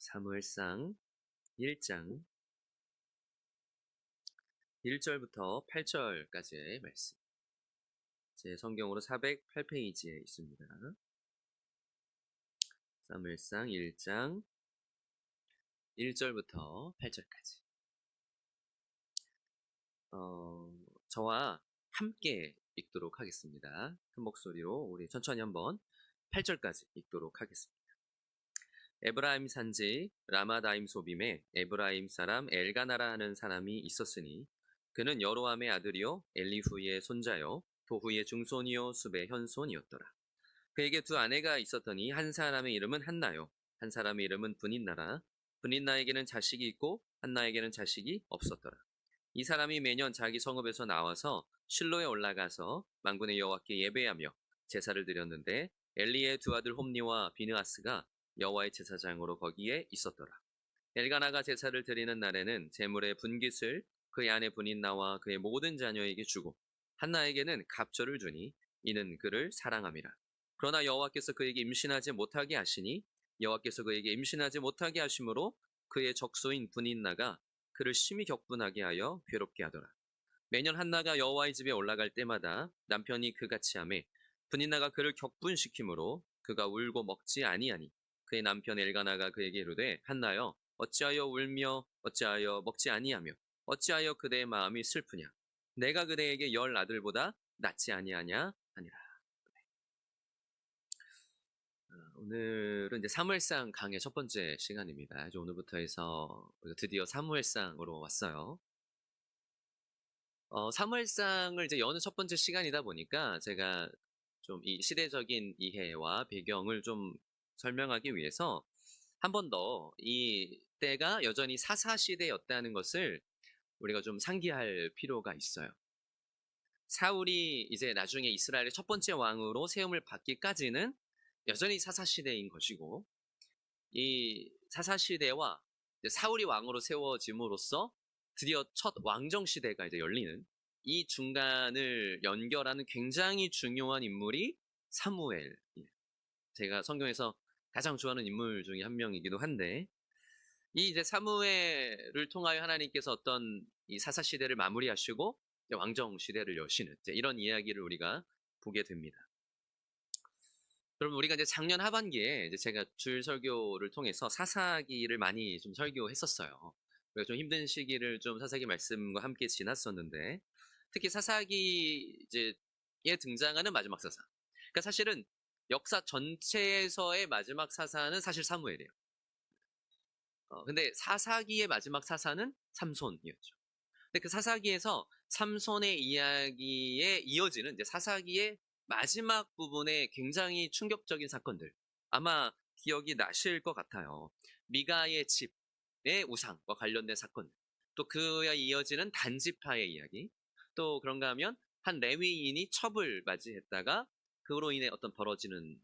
사무엘상 1장 1절부터 8절까지의 말씀. 제 성경으로 408페이지에 있습니다. 사무엘상 1장 1절부터 8절까지. 저와 함께 읽도록 하겠습니다. 큰 목소리로 우리 천천히 한번 8절까지 읽도록 하겠습니다. 에브라임 산지 라마다임 소빔에 에브라임 사람 엘가나라 하는 사람이 있었으니 그는 여로함의 아들이요 엘리후의 손자요 도후의 중손이요 숲의 현손이었더라. 그에게 두 아내가 있었더니 한 사람의 이름은 한나요 한 사람의 이름은 브닛나라. 브닛나에게는 자식이 있고 한나에게는 자식이 없었더라. 이 사람이 매년 자기 성읍에서 나와서 실로에 올라가서 만군의 여호와께 예배하며 제사를 드렸는데 엘리의 두 아들 홈니와 비느하스가 여호와의 제사장으로 거기에 있었더라. 엘가나가 제사를 드리는 날에는 제물의 분깃을 그의 아내 브닛나와 그의 모든 자녀에게 주고 한나에게는 갑절을 주니 이는 그를 사랑함이라. 그러나 여호와께서 그에게 임신하지 못하게 하시니 여호와께서 그에게 임신하지 못하게 하심으로 그의 적소인 브닛나가 그를 심히 격분하게 하여 괴롭게 하더라. 매년 한나가 여호와의 집에 올라갈 때마다 남편이 그같이 하매 브닛나가 그를 격분시키므로 그가 울고 먹지 아니하니 그의 남편 엘가나가 그에게 이르되 한나여 어찌하여 울며 어찌하여 먹지 아니하며 어찌하여 그대의 마음이 슬프냐 내가 그대에게 10 아들보다 낫지 아니하냐 하니라. 오늘은 이제 사무엘상 강의 첫 번째 시간입니다. 이제 오늘부터 해서 우리가 드디어 사무엘상으로 왔어요. 사무엘상을 이제 여는 첫 번째 시간이다 보니까 제가 좀 이 시대적인 이해와 배경을 좀 설명하기 위해서 한 번 더 이 때가 여전히 사사시대였다는 것을 우리가 좀 상기할 필요가 있어요. 사울이 이제 나중에 이스라엘의 첫 번째 왕으로 세움을 받기까지는 여전히 사사시대인 것이고 이 사사시대와 사울이 왕으로 세워짐으로써 드디어 첫 왕정시대가 이제 열리는 이 중간을 연결하는 굉장히 중요한 인물이 사무엘이에요. 제가 성경에서 가장 좋아하는 인물 중에 한 명이기도 한데 이 이제 사무엘을 통하여 하나님께서 어떤 이 사사시대를 마무리하시고 왕정시대를 여시는 이런 이야기를 우리가 보게 됩니다. 그럼 우리가 이제 작년 하반기에 이제 제가 주일 설교를 통해서 사사기를 많이 좀 설교했었어요. 그래서 좀 힘든 시기를 좀 사사기 말씀과 함께 지났었는데 특히 사사기에 등장하는 마지막 사사. 그러니까 사실은 역사 전체에서의 마지막 사사는 사실 사무엘이에요. 근데 사사기의 마지막 사사는 삼손이었죠. 근데 그 사사기에서 삼손의 이야기에 이어지는 이제 사사기의 마지막 부분에 굉장히 충격적인 사건들 아마 기억이 나실 것 같아요. 미가의 집의 우상과 관련된 사건들, 또 그에 이어지는 단지파의 이야기, 또 그런가 하면 한 레위인이 첩을 맞이했다가 그로 인해 어떤 벌어지는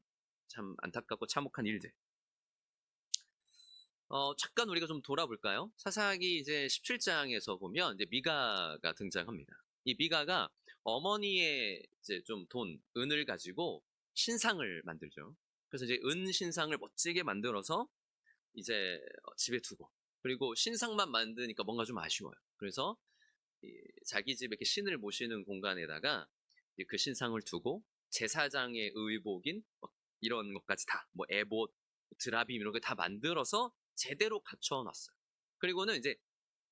참 안타깝고 참혹한 일들. 잠깐 우리가 좀 돌아볼까요? 사사기 이제 17장에서 보면 이제 미가가 등장합니다. 이 미가가 어머니의 이제 좀 은을 가지고 신상을 만들죠. 그래서 이제 은 신상을 멋지게 만들어서 이제 집에 두고, 그리고 신상만 만드니까 뭔가 좀 아쉬워요. 그래서 자기 집에 이렇게 신을 모시는 공간에다가 그 신상을 두고 제사장의 의복인 이런 것까지 다, 뭐 에봇, 드라빔 이런 거 다 만들어서 제대로 갖춰놨어요. 그리고는 이제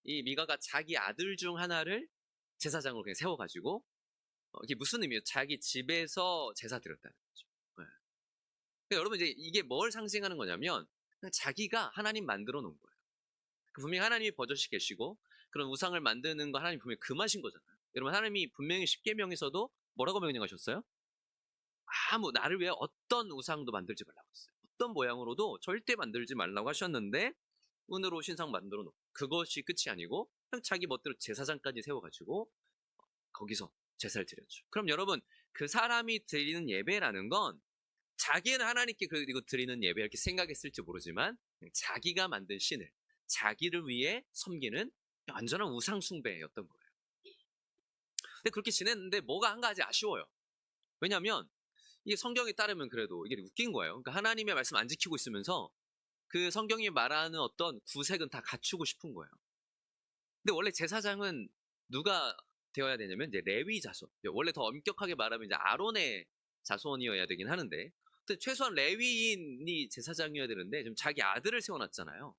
이 미가가 자기 아들 중 하나를 제사장으로 그냥 세워가지고 이게 무슨 의미예요? 자기 집에서 제사 드렸다는 거죠. 네. 그러니까 여러분 이제 이게 뭘 상징하는 거냐면 그냥 자기가 하나님 만들어 놓은 거예요. 분명히 하나님이 버젓이 계시고 그런 우상을 만드는 거 하나님 분명히 금하신 거잖아요. 여러분 하나님이 분명히 십계명에서도 뭐라고 명령하셨어요? 나를 위해 어떤 우상도 만들지 말라고 했어요. 어떤 모양으로도 절대 만들지 말라고 하셨는데 은으로 신상 만들어 놓고 그것이 끝이 아니고 그냥 자기 멋대로 제사장까지 세워가지고 거기서 제사를 드렸죠. 그럼 여러분 그 사람이 드리는 예배라는 건 자기는 하나님께 그리고 드리는 예배 이렇게 생각했을지 모르지만 자기가 만든 신을 자기를 위해 섬기는 완전한 우상 숭배였던 거예요. 근데 그렇게 지냈는데 뭐가 한 가지 아쉬워요. 왜냐하면 이게 성경에 따르면 그래도 이게 웃긴 거예요. 그러니까 하나님의 말씀 안 지키고 있으면서 그 성경이 말하는 어떤 구색은 다 갖추고 싶은 거예요. 근데 원래 제사장은 누가 되어야 되냐면 이제 레위 자손. 원래 더 엄격하게 말하면 이제 아론의 자손이어야 되긴 하는데, 근데 최소한 레위인이 제사장이어야 되는데 지금 자기 아들을 세워놨잖아요.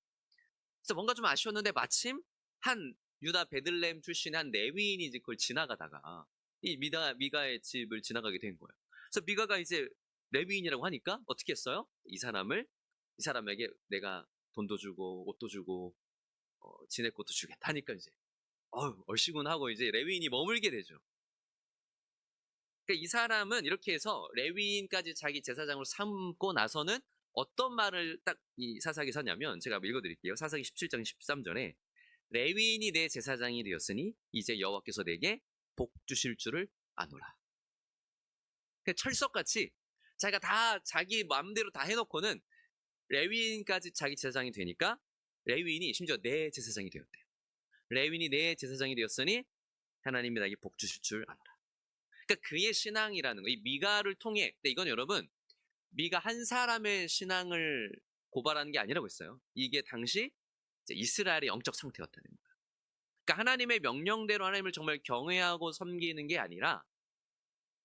그래서 뭔가 좀 아쉬웠는데 마침 한 유다 베들레헴 출신의 한 레위인이 이제 그걸 지나가다가 이 미가의 집을 지나가게 된 거예요. 그래서 미가가 이제 레위인이라고 하니까 어떻게 했어요? 이 사람에게 내가 돈도 주고 옷도 주고 지낼 곳도 주겠다 하니까 이제 얼씨군 하고 이제 레위인이 머물게 되죠. 그러니까 이 사람은 이렇게 해서 레위인까지 자기 제사장으로 삼고 나서는 어떤 말을 딱 이 사사기 서냐면, 제가 한번 읽어드릴게요. 사사기 17장 13절에 레위인이 내 제사장이 되었으니 이제 여호와께서 내게 복 주실 줄을 아노라. 그러니까 철석같이 자기가 다 자기 마음대로 다 해놓고는 레위인까지 자기 제사장이 되니까 레위인이 심지어 내 제사장이 되었대요. 레위인이 내 제사장이 되었으니 하나님이 나에게 복 주실 줄 아노라. 그러니까 그의 신앙이라는 거, 이 미가를 통해, 근데 이건 여러분 미가 한 사람의 신앙을 고발하는 게 아니라고 했어요. 이게 당시 이제 이스라엘의 영적 상태였다는 거예요. 그러니까 하나님의 명령대로 하나님을 정말 경외하고 섬기는 게 아니라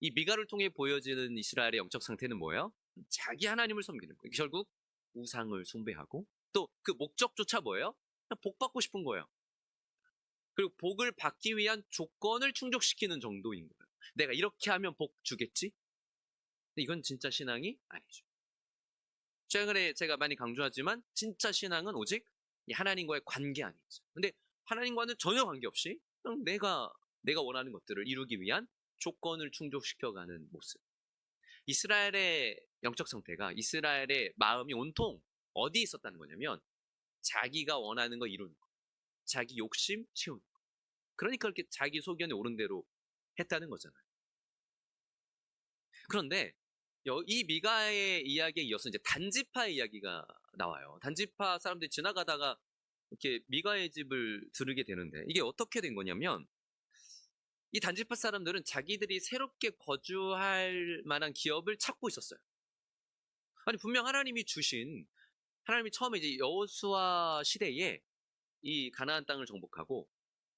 이 미가를 통해 보여지는 이스라엘의 영적 상태는 뭐예요? 자기 하나님을 섬기는 거예요. 결국 우상을 숭배하고, 또 그 목적조차 뭐예요? 그냥 복 받고 싶은 거예요. 그리고 복을 받기 위한 조건을 충족시키는 정도인 거예요. 내가 이렇게 하면 복 주겠지? 근데 이건 진짜 신앙이 아니죠. 최근에 제가 많이 강조하지만 진짜 신앙은 오직 이 하나님과의 관계 안에 있어요. 근데 하나님과는 전혀 관계없이 그냥 내가 원하는 것들을 이루기 위한 조건을 충족시켜가는 모습. 이스라엘의 영적 상태가, 이스라엘의 마음이 온통 어디에 있었다는 거냐면 자기가 원하는 거 이루는 거, 자기 욕심 채우는 거. 그러니까 이렇게 자기 소견에 오른 대로 했다는 거잖아요. 그런데 이 미가의 이야기에 이어서 이제 단지파의 이야기가 나와요. 단지파 사람들이 지나가다가 이렇게 미가의 집을 들으게 되는데, 이게 어떻게 된 거냐면 이 단지파 사람들은 자기들이 새롭게 거주할 만한 기업을 찾고 있었어요. 아니 분명 하나님이 처음에 이제 여호수아 시대에 이 가나안 땅을 정복하고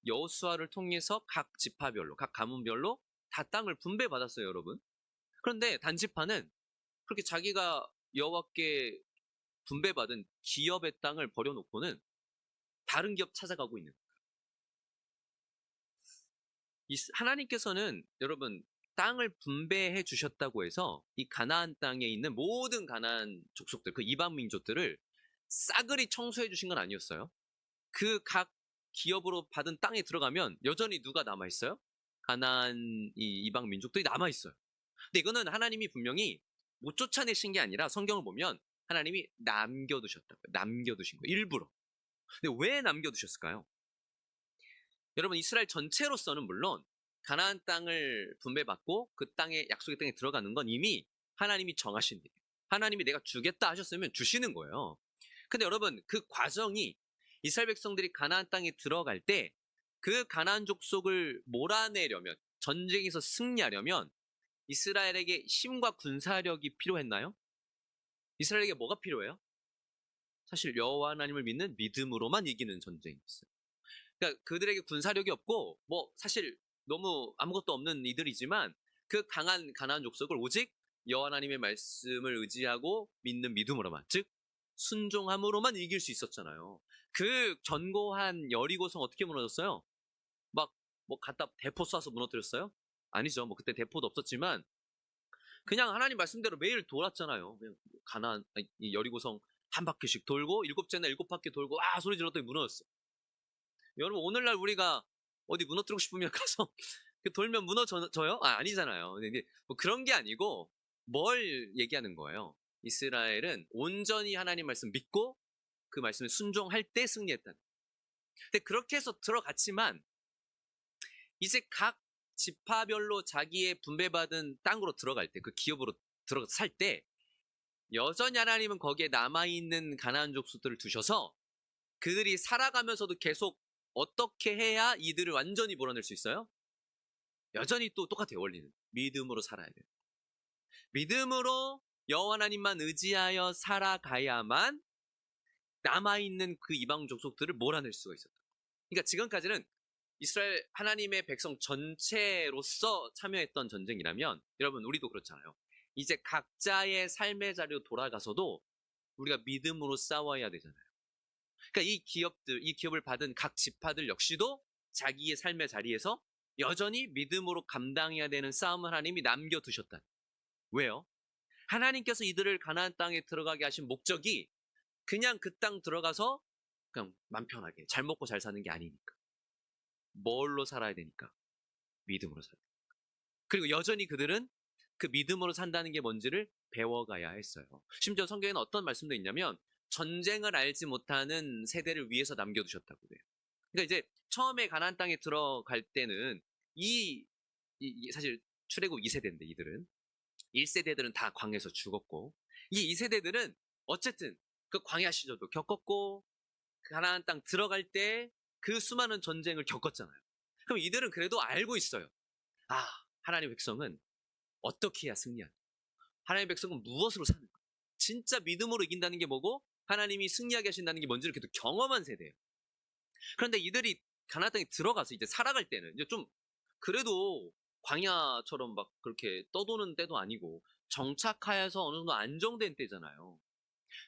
여호수아를 통해서 각 지파별로, 각 가문별로 다 땅을 분배받았어요, 여러분. 그런데 단지파는 그렇게 자기가 여호와께 분배받은 기업의 땅을 버려놓고는 다른 기업 찾아가고 있는 거예요. 하나님께서는 여러분 땅을 분배해 주셨다고 해서 이 가나안 땅에 있는 모든 가나안 족속들, 그 이방 민족들을 싸그리 청소해 주신 건 아니었어요. 그 각 기업으로 받은 땅에 들어가면 여전히 누가 남아있어요? 가나안 이 이방 민족들이 남아있어요. 근데 이거는 하나님이 분명히 못 쫓아내신 게 아니라 성경을 보면 하나님이 남겨두셨다고요. 남겨두신 거예요. 일부러. 근데 왜 남겨두셨을까요? 여러분 이스라엘 전체로서는 물론 가나안 땅을 분배받고 그 땅에, 약속의 땅에 들어가는 건 이미 하나님이 정하신 일이에요. 하나님이 내가 주겠다 하셨으면 주시는 거예요. 근데 여러분 그 과정이, 이스라엘 백성들이 가나안 땅에 들어갈 때 그 가나안 족속을 몰아내려면, 전쟁에서 승리하려면 이스라엘에게 힘과 군사력이 필요했나요? 이스라엘에게 뭐가 필요해요? 사실 여호와 하나님을 믿는 믿음으로만 이기는 전쟁이었어요. 그러니까 그들에게 군사력이 없고 뭐 사실 너무 아무것도 없는 이들이지만 그 강한 가나안 족속을 오직 여호와 하나님의 말씀을 의지하고 믿는 믿음으로만, 즉 순종함으로만 이길 수 있었잖아요. 그 견고한 여리고성 어떻게 무너졌어요? 막 뭐 갖다 대포 쏴서 무너뜨렸어요? 아니죠. 뭐 그때 대포도 없었지만 그냥 하나님 말씀대로 매일 돌았잖아요. 그냥 이 여리고성 한 바퀴씩 돌고, 일곱째나 일곱 바퀴 돌고 소리 질렀더니 무너졌어. 여러분 오늘날 우리가 어디 무너뜨리고 싶으면 가서 돌면 무너져요? 아니잖아요. 근데 뭐 그런 게 아니고 뭘 얘기하는 거예요? 이스라엘은 온전히 하나님 말씀 믿고 그 말씀에 순종할 때 승리했다. 근데 그렇게 해서 들어갔지만 이제 각 지파별로 자기의 분배받은 땅으로 들어갈 때, 그 기업으로 들어가서 살 때 여전히 하나님은 거기에 남아있는 가나안 족속들을 두셔서 그들이 살아가면서도 계속 어떻게 해야 이들을 완전히 몰아낼 수 있어요? 여전히 또 똑같아요. 원리는 믿음으로 살아야 돼요. 믿음으로 여호와 하나님만 의지하여 살아가야만 남아있는 그 이방 족속들을 몰아낼 수가 있었다. 그러니까 지금까지는 이스라엘 하나님의 백성 전체로서 참여했던 전쟁이라면 여러분 우리도 그렇잖아요. 이제 각자의 삶의 자리로 돌아가서도 우리가 믿음으로 싸워야 되잖아요. 그러니까 이 기업을 받은 각 지파들 역시도 자기의 삶의 자리에서 여전히 믿음으로 감당해야 되는 싸움을 하나님이 남겨두셨다. 왜요? 하나님께서 이들을 가나안 땅에 들어가게 하신 목적이 그냥 그 땅 들어가서 그냥 맘 편하게 잘 먹고 잘 사는 게 아니니까. 뭘로 살아야 되니까? 믿음으로 살아야 되니까. 그리고 여전히 그들은 그 믿음으로 산다는 게 뭔지를 배워가야 했어요. 심지어 성경에는 어떤 말씀도 있냐면 전쟁을 알지 못하는 세대를 위해서 남겨두셨다고 그래요. 그러니까 이제 처음에 가나안 땅에 들어갈 때는 사실 출애굽 2세대인데 이들은 1세대들은 다 광야에서 죽었고 이 2세대들은 어쨌든 그 광야 시절도 겪었고 가나안 땅 들어갈 때 그 수많은 전쟁을 겪었잖아요. 그럼 이들은 그래도 알고 있어요. 아, 하나님의 백성은 어떻게 해야 승리하는 거야? 하나님의 백성은 무엇으로 사는 거야? 진짜 믿음으로 이긴다는 게 뭐고 하나님이 승리하게 하신다는 게 뭔지를 계속 경험한 세대예요. 그런데 이들이 가나안 땅에 들어가서 이제 살아갈 때는 이제 좀 그래도 광야처럼 막 그렇게 떠도는 때도 아니고 정착하여서 어느 정도 안정된 때잖아요.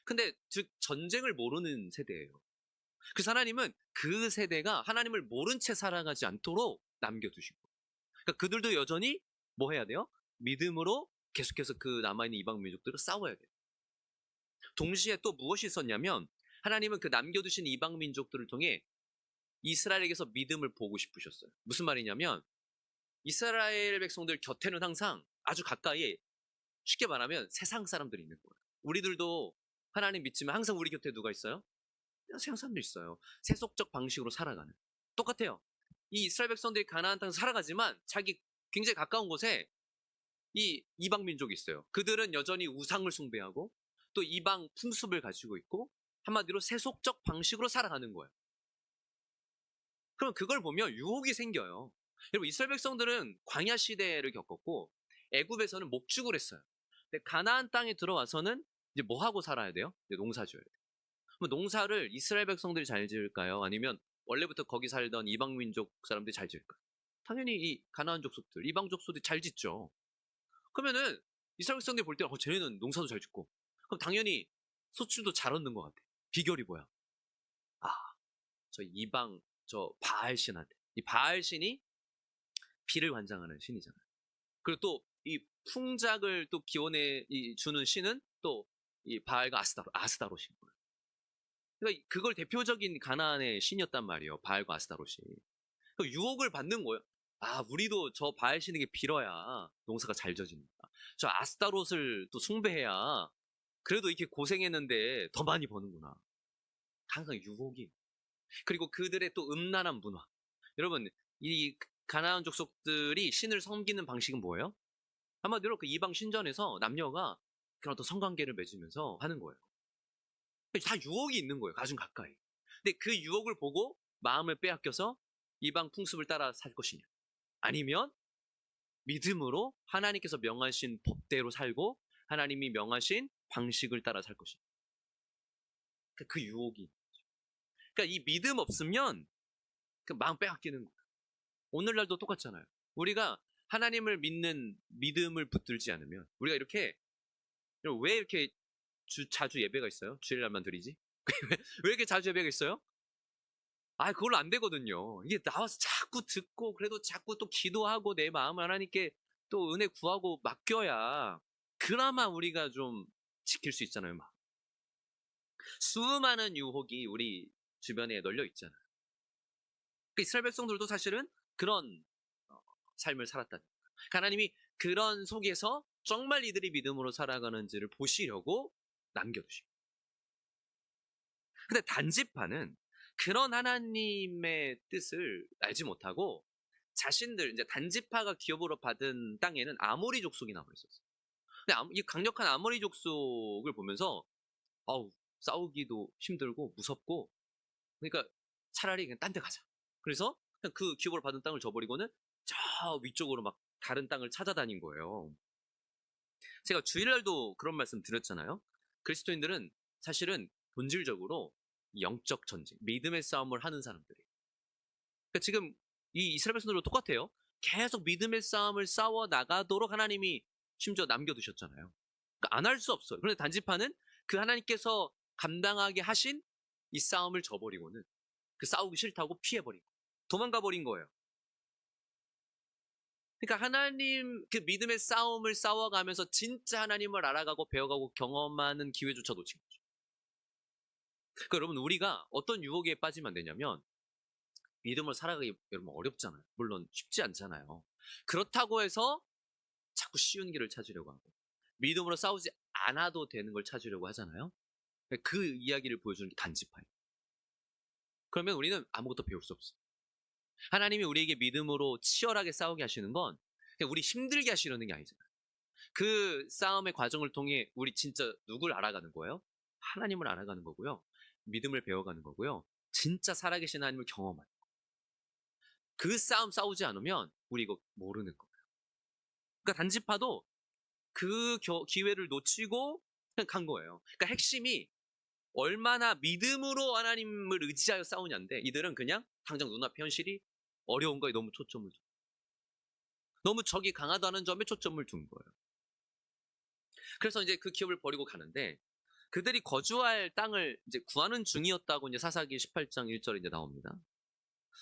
근데 즉 전쟁을 모르는 세대예요. 그래서 하나님은 그 세대가 하나님을 모른 채 살아가지 않도록 남겨두시고 그러니까 그들도 여전히 뭐 해야 돼요? 믿음으로 계속해서 그 남아있는 이방 민족들을 싸워야 돼요. 동시에 또 무엇이 있었냐면 하나님은 그 남겨두신 이방 민족들을 통해 이스라엘에게서 믿음을 보고 싶으셨어요. 무슨 말이냐면 이스라엘 백성들 곁에는 항상 아주 가까이에 쉽게 말하면 세상 사람들이 있는 거예요. 우리들도 하나님 믿지만 항상 우리 곁에 누가 있어요? 세상 사람들 있어요. 세속적 방식으로 살아가는. 똑같아요. 이 이스라엘 백성들이 가나안 땅에서 살아가지만 자기 굉장히 가까운 곳에 이 이방 민족이 있어요. 그들은 여전히 우상을 숭배하고 또 이방 풍습을 가지고 있고 한마디로 세속적 방식으로 살아가는 거예요. 그럼 그걸 보면 유혹이 생겨요. 여러분 이스라엘 백성들은 광야 시대를 겪었고 애굽에서는 목축을 했어요. 근데 가나안 땅에 들어와서는 이제 뭐 하고 살아야 돼요? 이제 농사 지어야 돼요. 그럼 농사를 이스라엘 백성들이 잘 지을까요? 아니면 원래부터 거기 살던 이방 민족 사람들이 잘 지을까요? 당연히 이 가나안 족속들, 이방 족속들이 잘 짓죠. 그러면은 이스라엘 백성들이 볼 때 쟤네는 농사도 잘 짓고 그럼 당연히 소출도 잘 얻는 것 같아. 비결이 뭐야? 아, 저 이방 저 바알 신한테 이 바알 신이 비를 관장하는 신이잖아요. 그리고 또 이 풍작을 또 기원해 주는 신은 또 이 바알과 아스다롯인 거예요. 그러니까 그걸 대표적인 가나안의 신이었단 말이에요. 바알과 아스다롯이. 그 유혹을 받는 거예요. 아, 우리도 저 바알 신에게 빌어야 농사가 잘 져집니다. 저 아스타롯을 또 숭배해야 그래도 이렇게 고생했는데 더 많이 버는구나. 항상 유혹이. 그리고 그들의 또 음란한 문화. 여러분, 이 가나안 족속들이 신을 섬기는 방식은 뭐예요? 한마디로 그 이방 신전에서 남녀가 그런 어떤 성관계를 맺으면서 하는 거예요. 다 유혹이 있는 거예요. 가슴 가까이. 근데 그 유혹을 보고 마음을 빼앗겨서 이방 풍습을 따라 살 것이냐. 아니면 믿음으로 하나님께서 명하신 법대로 살고 하나님이 명하신 방식을 따라 살 것이냐. 그 유혹이. 그러니까 이 믿음 없으면 그 마음 빼앗기는 거예요. 오늘날도 똑같잖아요. 우리가 하나님을 믿는 믿음을 붙들지 않으면 우리가 이렇게 왜 이렇게 자주 예배가 있어요? 주일날만 드리지? 왜 이렇게 자주 예배가 있어요? 아, 그걸로 안 되거든요. 이게 나와서 자꾸 듣고, 그래도 자꾸 또 기도하고, 내 마음을 하나님께 또 은혜 구하고 맡겨야, 그나마 우리가 좀 지킬 수 있잖아요, 막. 수많은 유혹이 우리 주변에 널려 있잖아요. 그 이스라엘 백성들도 사실은 그런 삶을 살았다는 거예요. 하나님이 그런 속에서 정말 이들이 믿음으로 살아가는지를 보시려고 남겨두시고. 근데 단지파는 그런 하나님의 뜻을 알지 못하고 자신들 이제 단지파가 기업으로 받은 땅에는 아모리 족속이 남아 있었어요. 근데 이 강력한 아모리 족속을 보면서 아우 싸우기도 힘들고 무섭고 그러니까 차라리 그냥 딴 데 가자. 그래서 그냥 그 기업으로 받은 땅을 줘버리고는 저 위쪽으로 막 다른 땅을 찾아다닌 거예요. 제가 주일날도 그런 말씀 드렸잖아요. 그리스도인들은 사실은 본질적으로 영적 전쟁, 믿음의 싸움을 하는 사람들이에요. 그러니까 지금 이 이스라엘 백성들도 똑같아요. 계속 믿음의 싸움을 싸워 나가도록 하나님이 심지어 남겨두셨잖아요. 그러니까 안 할 수 없어요. 그런데 단지파는 그 하나님께서 감당하게 하신 이 싸움을 져버리고는 그 싸우기 싫다고 피해버리고 도망가 버린 거예요. 그러니까 하나님 그 믿음의 싸움을 싸워가면서 진짜 하나님을 알아가고 배워가고 경험하는 기회조차 놓친 거죠. 그러니까 여러분 우리가 어떤 유혹에 빠지면 안 되냐면 믿음을 살아가기 여러분 어렵잖아요. 물론 쉽지 않잖아요. 그렇다고 해서 자꾸 쉬운 길을 찾으려고 하고 믿음으로 싸우지 않아도 되는 걸 찾으려고 하잖아요. 그 이야기를 보여주는 게 단지파예요. 그러면 우리는 아무것도 배울 수 없어요. 하나님이 우리에게 믿음으로 치열하게 싸우게 하시는 건 그냥 우리 힘들게 하시려는 게 아니잖아요. 그 싸움의 과정을 통해 우리 진짜 누굴 알아가는 거예요? 하나님을 알아가는 거고요. 믿음을 배워가는 거고요. 진짜 살아계신 하나님을 경험하는 거예요. 그 싸움 싸우지 않으면 우리 이거 모르는 거예요. 그러니까 단지파도 그 기회를 놓치고 그냥 간 거예요. 그러니까 핵심이 얼마나 믿음으로 하나님을 의지하여 싸우냐인데 이들은 그냥 당장 눈앞의 현실이 어려운 거에 너무 초점을 둔 거예요. 너무 적이 강하다는 점에 초점을 둔 거예요. 그래서 이제 그 기업을 버리고 가는데 그들이 거주할 땅을 이제 구하는 중이었다고 이제 사사기 18장 1절에 이제 나옵니다.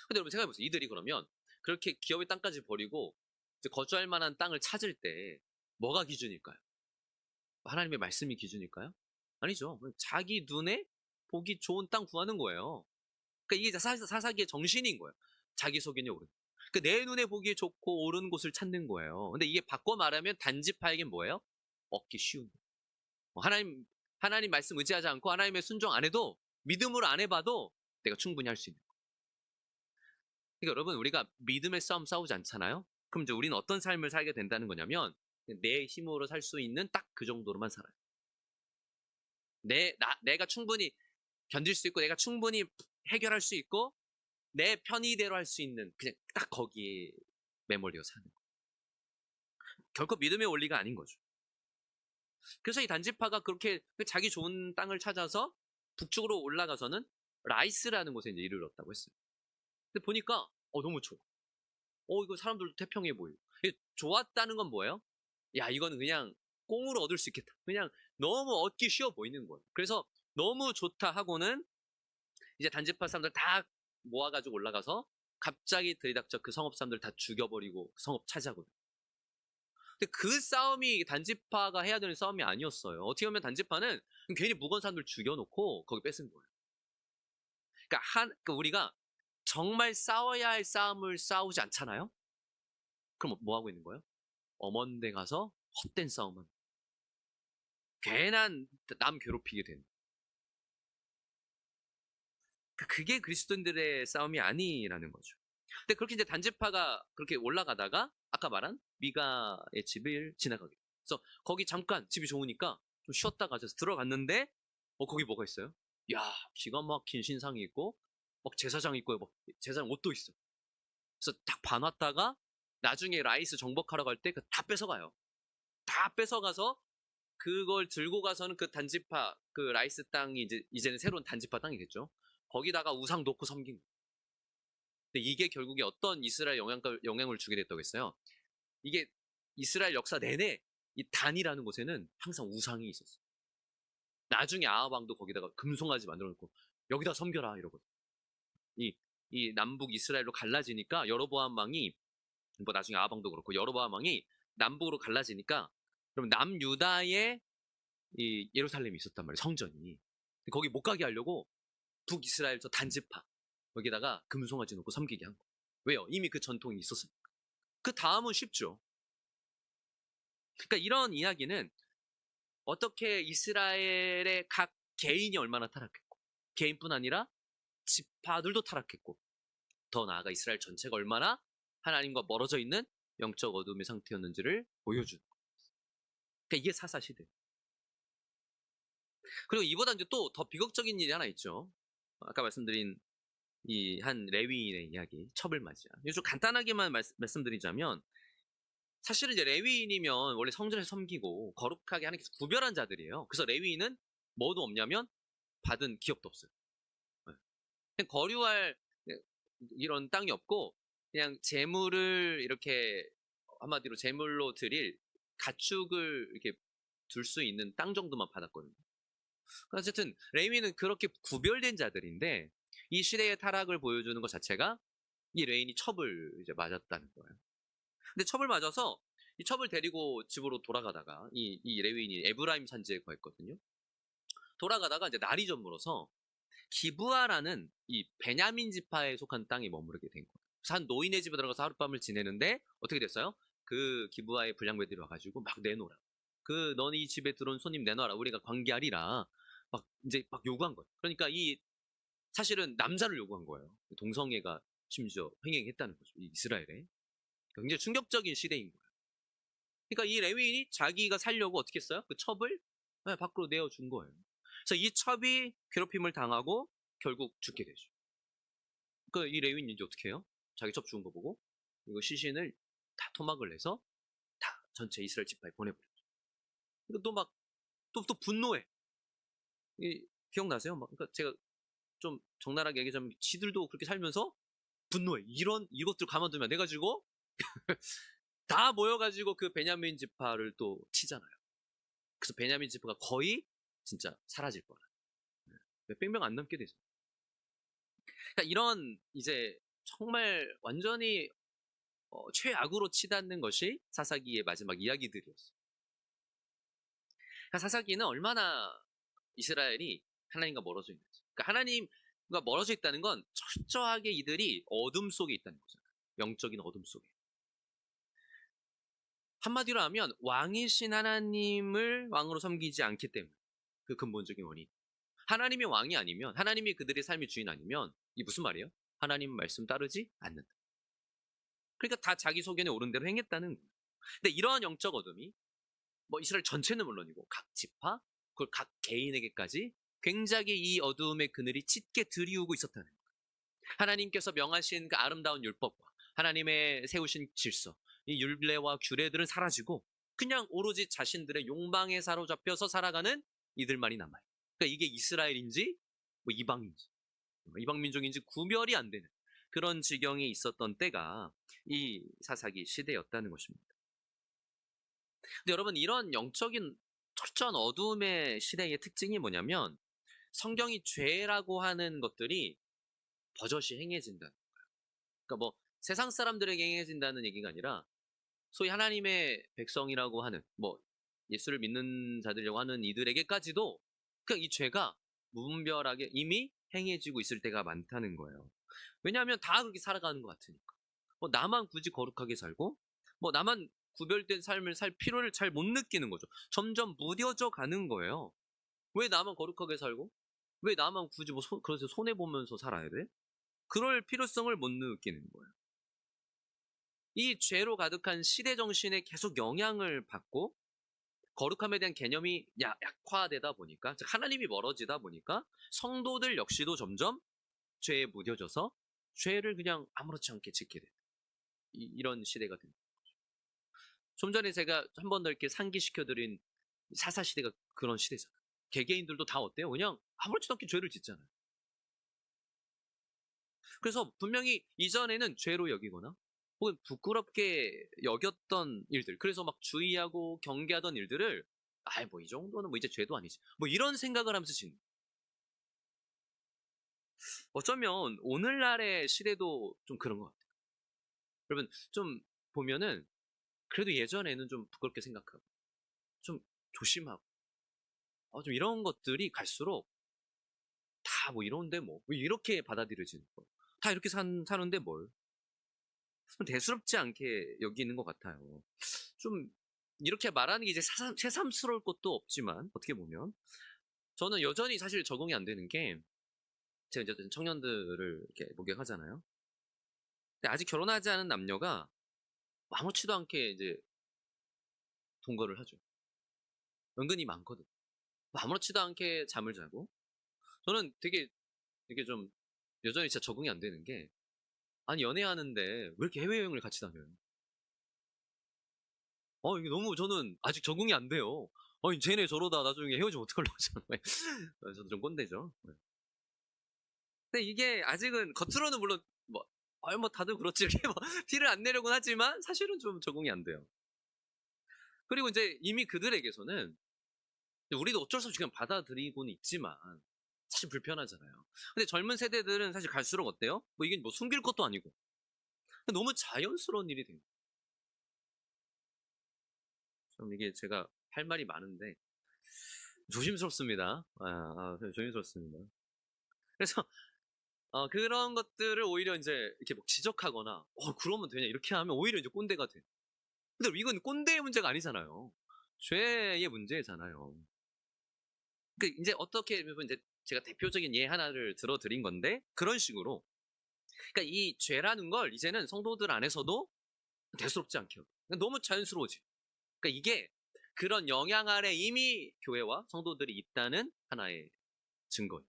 근데 여러분 생각해보세요. 이들이 그러면 그렇게 기업의 땅까지 버리고 이제 거주할 만한 땅을 찾을 때 뭐가 기준일까요? 하나님의 말씀이 기준일까요? 아니죠. 자기 눈에 보기 좋은 땅 구하는 거예요. 그러니까 이게 사사기의 정신인 거예요. 자기 소견이 옳은. 그러니까 내 눈에 보기 좋고 옳은 곳을 찾는 거예요. 근데 이게 바꿔 말하면 단지파에겐 뭐예요? 얻기 쉬운 거예요. 하나님 말씀 의지하지 않고 하나님의 순종 안 해도 믿음으로 안 해봐도 내가 충분히 할 수 있는 거예요. 그러니까 여러분 우리가 믿음의 싸움 싸우지 않잖아요. 그럼 이제 우리는 어떤 삶을 살게 된다는 거냐면 내 힘으로 살 수 있는 딱 그 정도로만 살아요. 내가 충분히 견딜 수 있고 내가 충분히 해결할 수 있고 내 편의대로 할 수 있는 그냥 딱 거기에 매몰되어 사는 거예요. 결코 믿음의 원리가 아닌 거죠. 그래서 이 단지파가 그렇게 자기 좋은 땅을 찾아서 북쪽으로 올라가서는 라이스라는 곳에 이제 이르렀다고 했어요. 근데 보니까 너무 좋아. 이거 사람들도 태평해 보이고. 좋았다는 건 뭐예요? 야, 이거는 그냥 꽁으로 얻을 수 있겠다. 그냥 너무 얻기 쉬워 보이는 거예요. 그래서 너무 좋다 하고는 이제 단지파 사람들 다 모아가지고 올라가서 갑자기 들이닥쳐 그 성읍 사람들 다 죽여버리고 그 성읍 차지하거든요. 근데 그 싸움이 단지파가 해야 되는 싸움이 아니었어요. 어떻게 보면 단지파는 괜히 무거운 사람들 죽여놓고 거기 뺏은 거예요. 그러니까 우리가 정말 싸워야 할 싸움을 싸우지 않잖아요? 그럼 뭐 하고 있는 거예요? 엄원대 가서 헛된 싸움은 괜한 남 괴롭히게 되는. 그게 그리스도인들의 싸움이 아니라는 거죠. 근데 그렇게 이제 단지파가 그렇게 올라가다가 아까 말한 미가의 집을 지나가게 돼요. 그래서 거기 잠깐 집이 좋으니까 좀 쉬었다 가셔서 들어갔는데 거기 뭐가 있어요? 야, 기가 막힌 신상이 있고 막 제사장 있고 막 제사장 옷도 있어. 그래서 딱 봐놨다가 나중에 라이스 정복하러 갈 때 다 뺏어가요. 다 뺏어가서 그걸 들고 가서는 그 단지파 그 라이스 땅이 이제는 새로운 단지파 땅이겠죠. 거기다가 우상 놓고 섬긴 거예요. 근데 이게 결국에 어떤 이스라엘 영향을 주게 됐다고 했어요. 이게 이스라엘 역사 내내 이 단이라는 곳에는 항상 우상이 있었어요. 나중에 아합 왕도 거기다가 금송아지 만들어 놓고 여기다 섬겨라 이러거든요. 이 남북 이스라엘로 갈라지니까 여로보암 왕이 뭐 나중에 아합 왕도 그렇고 여로보암 왕이 남북으로 갈라지니까 그럼 남유다에 이 예루살렘이 있었단 말이에요. 성전이. 거기 못 가게 하려고 북이스라엘 저 단지파 여기다가 금송아지 놓고 섬기게 한 거예요. 왜요? 이미 그 전통이 있었으니까. 그 다음은 쉽죠. 그러니까 이런 이야기는 어떻게 이스라엘의 각 개인이 얼마나 타락했고 개인뿐 아니라 지파들도 타락했고 더 나아가 이스라엘 전체가 얼마나 하나님과 멀어져 있는 영적 어둠의 상태였는지를 보여주는 거예요. 그러니까 이게 사사시대예요. 그리고 이보다 이제 또 더 비극적인 일이 하나 있죠. 아까 말씀드린 이 한 레위인의 이야기, 첩을 맞이한. 좀 간단하게만 말씀드리자면 사실은 이제 레위인이면 원래 성전에서 섬기고 거룩하게 하는 게 구별한 자들이에요. 그래서 레위인은 뭐도 없냐면 받은 기업도 없어요. 그냥 거류할 이런 땅이 없고 그냥 재물을 이렇게 한마디로 재물로 드릴 가축을 이렇게 둘 수 있는 땅 정도만 받았거든요. 어쨌든 레위는 그렇게 구별된 자들인데 이 시대의 타락을 보여주는 것 자체가 이 레인이 첩을 이제 맞았다는 거예요. 근데 첩을 맞아서 이 첩을 데리고 집으로 돌아가다가 이 레위인이 에브라임 산지에 거했거든요. 돌아가다가 이제 날이 저물어서 기브아라는 이 베냐민 지파에 속한 땅에 머무르게 된 거예요. 산 노인의 집에 들어가서 하룻밤을 지내는데 어떻게 됐어요? 그 기브아의 불량배들이 와가지고 막 내놓으라. 그 너네 이 집에 들어온 손님 내놔라. 우리가 관계하리라. 막 이제 막 요구한 거예요. 그러니까 이 사실은 남자를 요구한 거예요. 동성애가 심지어 횡행했다는 거죠. 이 이스라엘에. 굉장히 충격적인 시대인 거예요. 그러니까 이 레위인이 자기가 살려고 어떻게 했어요? 그 첩을 밖으로 내어준 거예요. 그래서 이 첩이 괴롭힘을 당하고 결국 죽게 되죠. 그러니까 이 레위인이 이제 어떻게 해요? 자기 첩 죽은 거 보고 이거 시신을 다 토막을 내서 다 전체 이스라엘 지파에 보내버렸죠. 그러니까 또 막 또 분노해. 기억나세요? 막 그러니까 제가 좀 적나라하게 얘기하자면 지들도 그렇게 살면서 분노해. 이것들 가만두면 안 돼가지고 다 모여가지고 그 베냐민 지파를 또 치잖아요. 그래서 베냐민 지파가 거의 진짜 사라질 거라. 몇백 명 안 넘게 되죠. 그러니까 이런 이제 정말 완전히 최악으로 치닫는 것이 사사기의 마지막 이야기들이었어요. 그러니까 사사기는 얼마나 이스라엘이 하나님과 멀어져 있는지. 그러니까 하나님과 멀어져 있다는 건 철저하게 이들이 어둠 속에 있다는 거잖아요. 영적인 어둠 속에. 한마디로 하면 왕이신 하나님을 왕으로 섬기지 않기 때문에 그 근본적인 원인. 하나님이 왕이 아니면 하나님이 그들의 삶의 주인 아니면 이 무슨 말이에요? 하나님 말씀 따르지 않는다. 그러니까 다 자기 소견에 오른 대로 행했다는 거예요. 근데 이러한 영적 어둠이 뭐 이스라엘 전체는 물론이고 각 지파, 그걸 각 개인에게까지 굉장히 이 어두움의 그늘이 짙게 들이우고 있었다는 거예요. 하나님께서 명하신 그 아름다운 율법과 하나님의 세우신 질서, 이 율례와 규례들은 사라지고 그냥 오로지 자신들의 욕망에 사로잡혀서 살아가는 이들만이 남아요. 그러니까 이게 이스라엘인지 뭐 이방 민족인지 구별이 안 되는 그런 지경에 있었던 때가 이 사사기 시대였다는 것입니다. 근데 여러분 이런 영적인 철저한 어두움의 시대의 특징이 뭐냐면 성경이 죄라고 하는 것들이 버젓이 행해진다. 그러니까 뭐 세상 사람들에게 행해진다는 얘기가 아니라 소위 하나님의 백성이라고 하는 뭐 예수를 믿는 자들이라고 하는 이들에게까지도 그냥 이 죄가 무분별하게 이미 행해지고 있을 때가 많다는 거예요. 왜냐하면 다 그렇게 살아가는 것 같으니까. 뭐 나만 굳이 거룩하게 살고 뭐 나만 구별된 삶을 살 필요를 잘 못 느끼는 거죠. 점점 무뎌져 가는 거예요. 왜 나만 거룩하게 살고 왜 나만 굳이 뭐 그래서 손해 보면서 살아야 돼? 그럴 필요성을 못 느끼는 거예요. 이 죄로 가득한 시대 정신에 계속 영향을 받고 거룩함에 대한 개념이 약화되다 보니까 즉 하나님이 멀어지다 보니까 성도들 역시도 점점 죄에 무뎌져서 죄를 그냥 아무렇지 않게 짓게 돼요. 이런 시대가 됩니다. 좀 전에 제가 한 번 더 이렇게 상기시켜드린 사사 시대가 그런 시대잖아요. 개개인들도 다 어때요? 그냥 아무렇지도 않게 죄를 짓잖아요. 그래서 분명히 이전에는 죄로 여기거나 혹은 부끄럽게 여겼던 일들, 그래서 막 주의하고 경계하던 일들을 아이 뭐 이 정도는 뭐 이제 죄도 아니지 뭐 이런 생각을 하면서 짓는. 어쩌면 오늘날의 시대도 좀 그런 것 같아요. 여러분 좀 보면은 그래도 예전에는 좀 부끄럽게 생각하고 좀 조심하고 좀 이런 것들이 갈수록 다 뭐 이런데 뭐 이렇게 받아들여지는 거예요. 다 이렇게 사는데 뭘 좀 대수롭지 않게 여기는 것 같아요. 좀 이렇게 말하는 게 이제 새삼스러울 것도 없지만 어떻게 보면 저는 여전히 사실 적응이 안 되는 게 제가 이제 청년들을 이렇게 목격하잖아요. 근데 아직 결혼하지 않은 남녀가 아무렇지도 않게 이제 동거를 하죠. 은근히 많거든. 아무렇지도 않게 잠을 자고 저는 되게 좀 여전히 진짜 적응이 안 되는 게 아니 연애하는데 왜 이렇게 해외여행을 같이 다녀요? 이게 너무 저는 아직 적응이 안 돼요. 쟤네 저러다 나중에 헤어지면 어떡하려고 하잖아요. 저도 좀 꼰대죠. 네. 근데 이게 아직은 겉으로는 물론 뭐 다들 그렇지 이렇게 뭐 티를 안 내려고는 하지만 사실은 좀 적응이 안 돼요. 그리고 이제 이미 그들에게서는 우리도 어쩔 수 없이 그냥 받아들이고는 있지만 사실 불편하잖아요. 근데 젊은 세대들은 사실 갈수록 어때요? 뭐 이게 뭐 숨길 것도 아니고 너무 자연스러운 일이 돼요. 좀 이게 제가 할 말이 많은데 조심스럽습니다. 조심스럽습니다. 그래서 그런 것들을 오히려 이제 이렇게 막 지적하거나 그러면 되냐 이렇게 하면 오히려 이제 꼰대가 돼. 근데 이건 꼰대의 문제가 아니잖아요. 죄의 문제잖아요. 그 이제 어떻게 보면 이제 제가 대표적인 예 하나를 들어 드린 건데 그런 식으로 그러니까 이 죄라는 걸 이제는 성도들 안에서도 대수롭지 않게 하고 너무 자연스러워지. 그러니까 이게 그런 영향 아래 이미 교회와 성도들이 있다는 하나의 증거예요.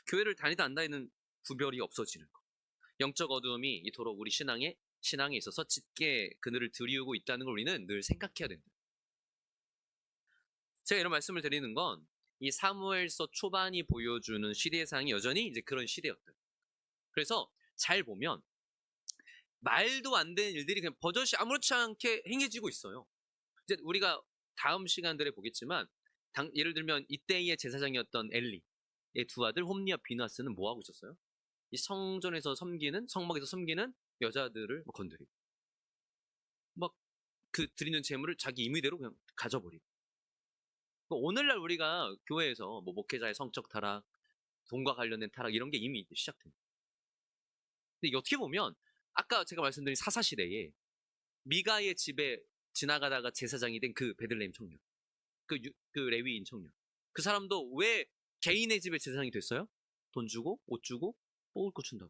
교회를 다니다 안 다니는 구별이 없어지는 거. 영적 어두움이 이토록 우리 신앙에 있어서 짙게 그늘을 들이우고 있다는 걸 우리는 늘 생각해야 된다. 제가 이런 말씀을 드리는 건 이 사무엘서 초반이 보여주는 시대상이 여전히 이제 그런 시대였다. 그래서 잘 보면 말도 안 되는 일들이 그냥 버젓이 아무렇지 않게 행해지고 있어요. 이제 우리가 다음 시간들에 보겠지만 예를 들면 이때의 제사장이었던 엘리의 두 아들 홈리와 비나스는 뭐 하고 있었어요? 이 성전에서 섬기는 성막에서 섬기는 여자들을 건드리고 막 그 드리는 재물을 자기 임의대로 그냥 가져버리고 오늘날 우리가 교회에서 뭐 목회자의 성적 타락, 돈과 관련된 타락 이런 게 이미 시작됩니다. 근데 이게 어떻게 보면 아까 제가 말씀드린 사사시대에 미가의 집에 지나가다가 제사장이 된 그 베들레헴 청년, 그 레위인 청년, 그 사람도 왜 개인의 집에 제사장이 됐어요? 돈 주고 옷 주고 먹을 거 준다고.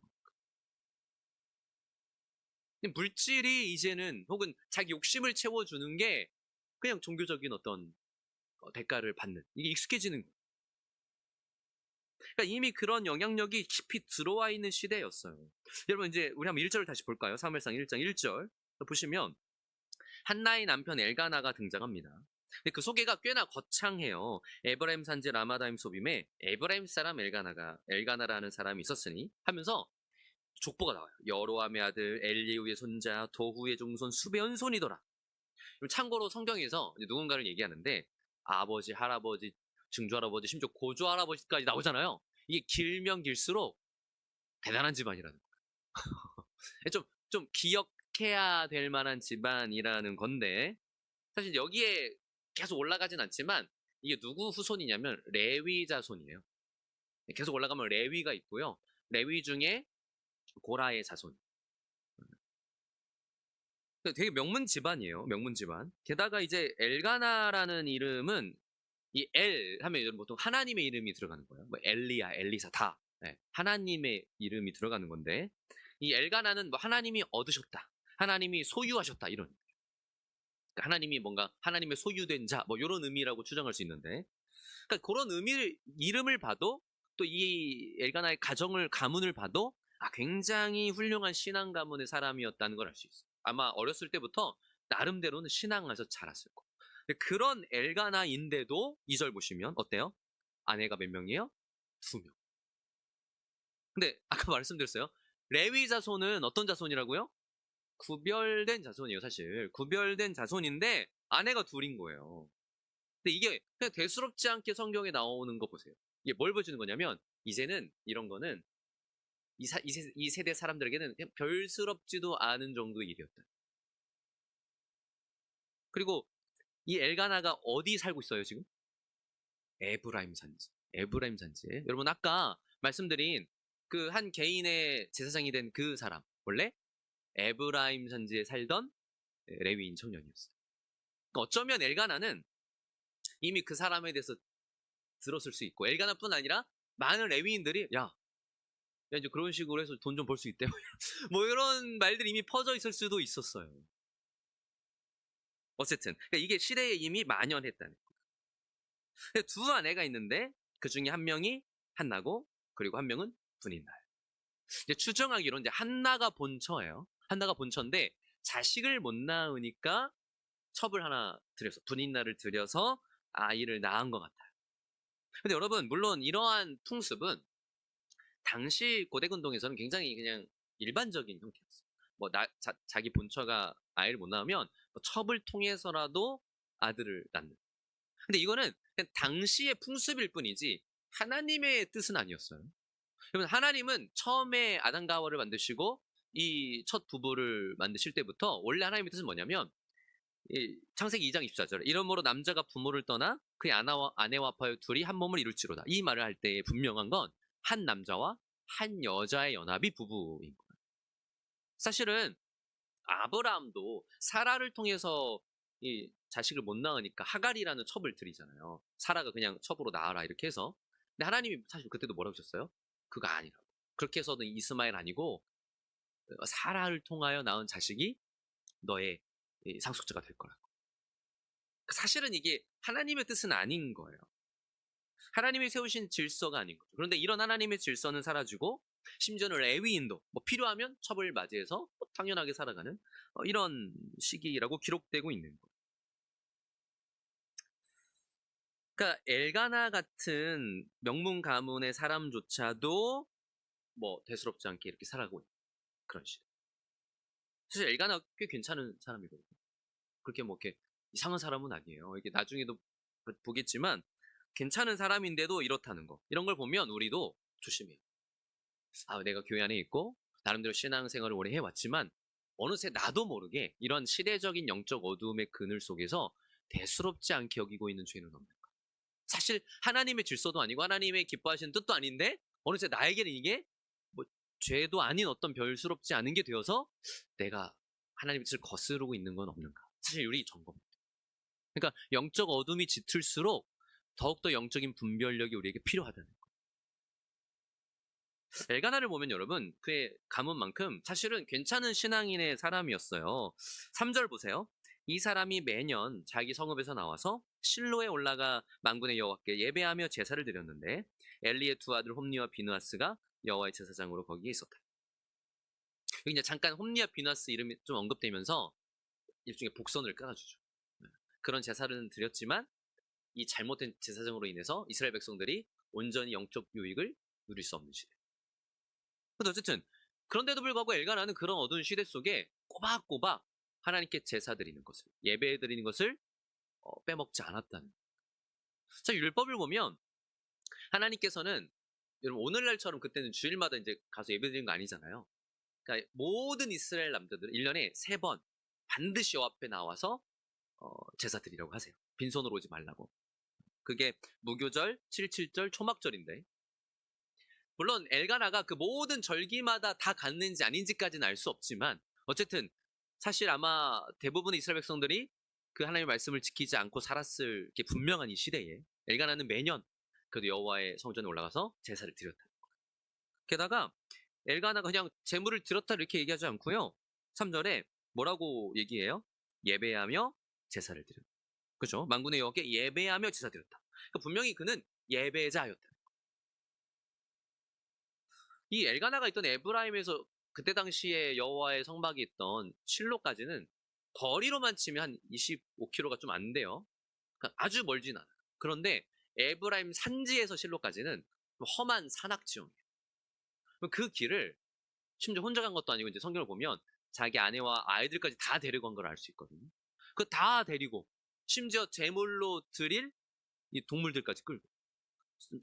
물질이 이제는 혹은 자기 욕심을 채워주는 게 그냥 종교적인 어떤 대가를 받는 이게 익숙해지는 거예요. 그러니까 이미 그런 영향력이 깊이 들어와 있는 시대였어요. 여러분 이제 우리 한번 1절을 다시 볼까요? 사무엘상 1장 1절 보시면 한나의 남편 엘가나가 등장합니다. 근데 그 소개가 꽤나 거창해요. 에브라임 산지 라마다임 소빔에 에브라임 사람 엘가나라는 사람이 있었으니 하면서 족보가 나와요. 여로함의 아들 엘리우의 손자 도후의 종손 수베 연손이더라. 참고로 성경에서 누군가를 얘기하는데 아버지, 할아버지, 증조할아버지, 심지어 고조할아버지까지 나오잖아요. 이게 길면 길수록 대단한 집안이라는 거예요. 좀 기억해야 될 만한 집안이라는 건데 사실 여기에 계속 올라가진 않지만 이게 누구 후손이냐면 레위 자손이에요. 계속 올라가면 레위가 있고요. 레위 중에 고라의 자손. 되게 명문 집안이에요. 명문 집안. 게다가 이제 엘가나라는 이름은 이 엘 하면 보통 하나님의 이름이 들어가는 거예요. 뭐 엘리야, 엘리사 다 하나님의 이름이 들어가는 건데 이 엘가나는 뭐 하나님이 얻으셨다, 하나님이 소유하셨다 이런. 그러니까 하나님이 뭔가 하나님의 소유된 자 뭐 이런 의미라고 추정할 수 있는데, 그러니까 그런 이름을 봐도 또 이 엘가나의 가문을 봐도 굉장히 훌륭한 신앙 가문의 사람이었다는 걸 알 수 있어요. 아마 어렸을 때부터 나름대로는 신앙 안에서 자랐을 거예요. 그런 엘가나인데도 2절 보시면 어때요? 아내가 몇 명이에요? 2명. 근데 아까 말씀드렸어요. 레위 자손은 어떤 자손이라고요? 구별된 자손이에요, 사실. 구별된 자손인데 아내가 둘인 거예요. 근데 이게 그냥 대수롭지 않게 성경에 나오는 거 보세요. 이게 뭘 보여주는 거냐면 이제는 이런 거는 이 세대 사람들에게는 그냥 별스럽지도 않은 정도의 일이었다. 그리고 이 엘가나가 어디 살고 있어요, 지금? 에브라임 산지. 에브라임 산지에. 여러분 아까 말씀드린 그 한 개인의 제사장이 된 그 사람 원래 에브라임 산지에 살던 레위인 청년이었어요. 그러니까 어쩌면 엘가나는 이미 그 사람에 대해서 들었을 수 있고 엘가나뿐 아니라 많은 레위인들이 야 이제 그런 식으로 해서 돈 좀 벌 수 있대 뭐 이런 말들이 이미 퍼져 있을 수도 있었어요. 어쨌든 그러니까 이게 시대에 이미 만연했다는 거예요. 두 아내가 있는데 그 중에 한 명이 한나고 그리고 한 명은 분인나예요. 이제 추정하기로 이제 한나가 본처예요. 한나가 본처인데 자식을 못 낳으니까 첩을 하나 들여서 분인나를 들여서 아이를 낳은 것 같아요. 근데 여러분 물론 이러한 풍습은 당시 고대 근동에서는 굉장히 그냥 일반적인 형태였어요. 뭐 자기 본처가 아이를 못 낳으면 뭐 첩을 통해서라도 아들을 낳는. 근데 이거는 그냥 당시의 풍습일 뿐이지 하나님의 뜻은 아니었어요. 그러면 하나님은 처음에 아담과 하와를 만드시고 이 첫 부부를 만드실 때부터 원래 하나님의 뜻은 뭐냐면 이 창세기 2장 24절 이러므로 남자가 부모를 떠나 그의 아내와 합하여 둘이 한 몸을 이룰지로다. 이 말을 할 때 분명한 건 한 남자와 한 여자의 연합이 부부인 거예요. 사실은 아브라함도 사라를 통해서 이 자식을 못 낳으니까 하갈이라는 첩을 들이잖아요. 사라가 그냥 첩으로 낳아라 이렇게 해서. 근데 하나님이 사실 그때도 뭐라고 하셨어요? 그거 아니라고. 그렇게 해서는 이스마엘 아니고 사라를 통하여 낳은 자식이 너의 상속자가 될 거라고. 사실은 이게 하나님의 뜻은 아닌 거예요. 하나님이 세우신 질서가 아닌 거죠. 그런데 이런 하나님의 질서는 사라지고 심지어는 레위인도 뭐 필요하면 첩을 맞이해서 뭐 당연하게 살아가는 이런 시기라고 기록되고 있는 거예요. 그러니까 엘가나 같은 명문 가문의 사람조차도 뭐 대수롭지 않게 이렇게 살아가고 있는 그런 시대. 사실 엘가나 꽤 괜찮은 사람이거든요. 그렇게 뭐 이렇게 이상한 사람은 아니에요. 이게 나중에도 보겠지만 괜찮은 사람인데도 이렇다는 거. 이런 걸 보면 우리도 조심해요. 아, 내가 교회 안에 있고 나름대로 신앙생활을 오래 해왔지만 어느새 나도 모르게 이런 시대적인 영적 어두움의 그늘 속에서 대수롭지 않게 여기고 있는 죄는 없는가? 사실 하나님의 질서도 아니고 하나님의 기뻐하시는 뜻도 아닌데 어느새 나에게는 이게 뭐 죄도 아닌 어떤 별스럽지 않은 게 되어서 내가 하나님의 뜻을 거스르고 있는 건 없는가? 사실 우리 점검입니다. 그러니까 영적 어둠이 짙을수록 더욱더 영적인 분별력이 우리에게 필요하다는 거예요. 엘가나를 보면 여러분 그의 가문만큼 사실은 괜찮은 신앙인의 사람이었어요. 3절 보세요. 이 사람이 매년 자기 성읍에서 나와서 실로에 올라가 만군의 여호와께 예배하며 제사를 드렸는데 엘리의 두 아들 홈리와 비느하스가 여호와의 제사장으로 거기에 있었다. 여기 이제 잠깐 홈리와 비느하스 이름이 좀 언급되면서 일종의 복선을 깔아주죠. 그런 제사를 드렸지만 이 잘못된 제사장으로 인해서 이스라엘 백성들이 온전히 영적 유익을 누릴 수 없는 시대. 근데 어쨌든 그런데도 불구하고 엘가나는 그런 어두운 시대 속에 꼬박꼬박 하나님께 제사 드리는 것을 예배 드리는 것을 빼먹지 않았다는. 자, 율법을 보면 하나님께서는 여러분 오늘날처럼 그때는 주일마다 이제 가서 예배 드리는 거 아니잖아요. 그러니까 모든 이스라엘 남자들은 1년에 3번 반드시 여호와 앞에 나와서 제사 드리라고 하세요. 빈손으로 오지 말라고. 그게 무교절, 77절, 초막절인데 물론 엘가나가 그 모든 절기마다 다 갔는지 아닌지까지는 알 수 없지만 어쨌든 사실 아마 대부분의 이스라엘 백성들이 그 하나님의 말씀을 지키지 않고 살았을 게 분명한 이 시대에 엘가나는 매년 그래도 여호와의 성전에 올라가서 제사를 드렸다는 거예요. 게다가 엘가나가 그냥 제물을 드렸다 이렇게 얘기하지 않고요. 3절에 뭐라고 얘기해요? 예배하며 제사를 드렸다. 그렇죠? 만군의 여호와께 예배하며 제사 드렸다. 그러니까 분명히 그는 예배자였다. 이 엘가나가 있던 에브라임에서 그때 당시에 여호와의 성막이 있던 실로까지는 거리로만 치면 한 25km가 좀 안 돼요. 그러니까 아주 멀진 않아요. 그런데 에브라임 산지에서 실로까지는 험한 산악 지형이에요. 그 길을 심지어 혼자 간 것도 아니고 이제 성경을 보면 자기 아내와 아이들까지 다 데리고 간 걸 알 수 있거든요. 그 다 데리고 심지어 제물로 드릴 이 동물들까지 끌고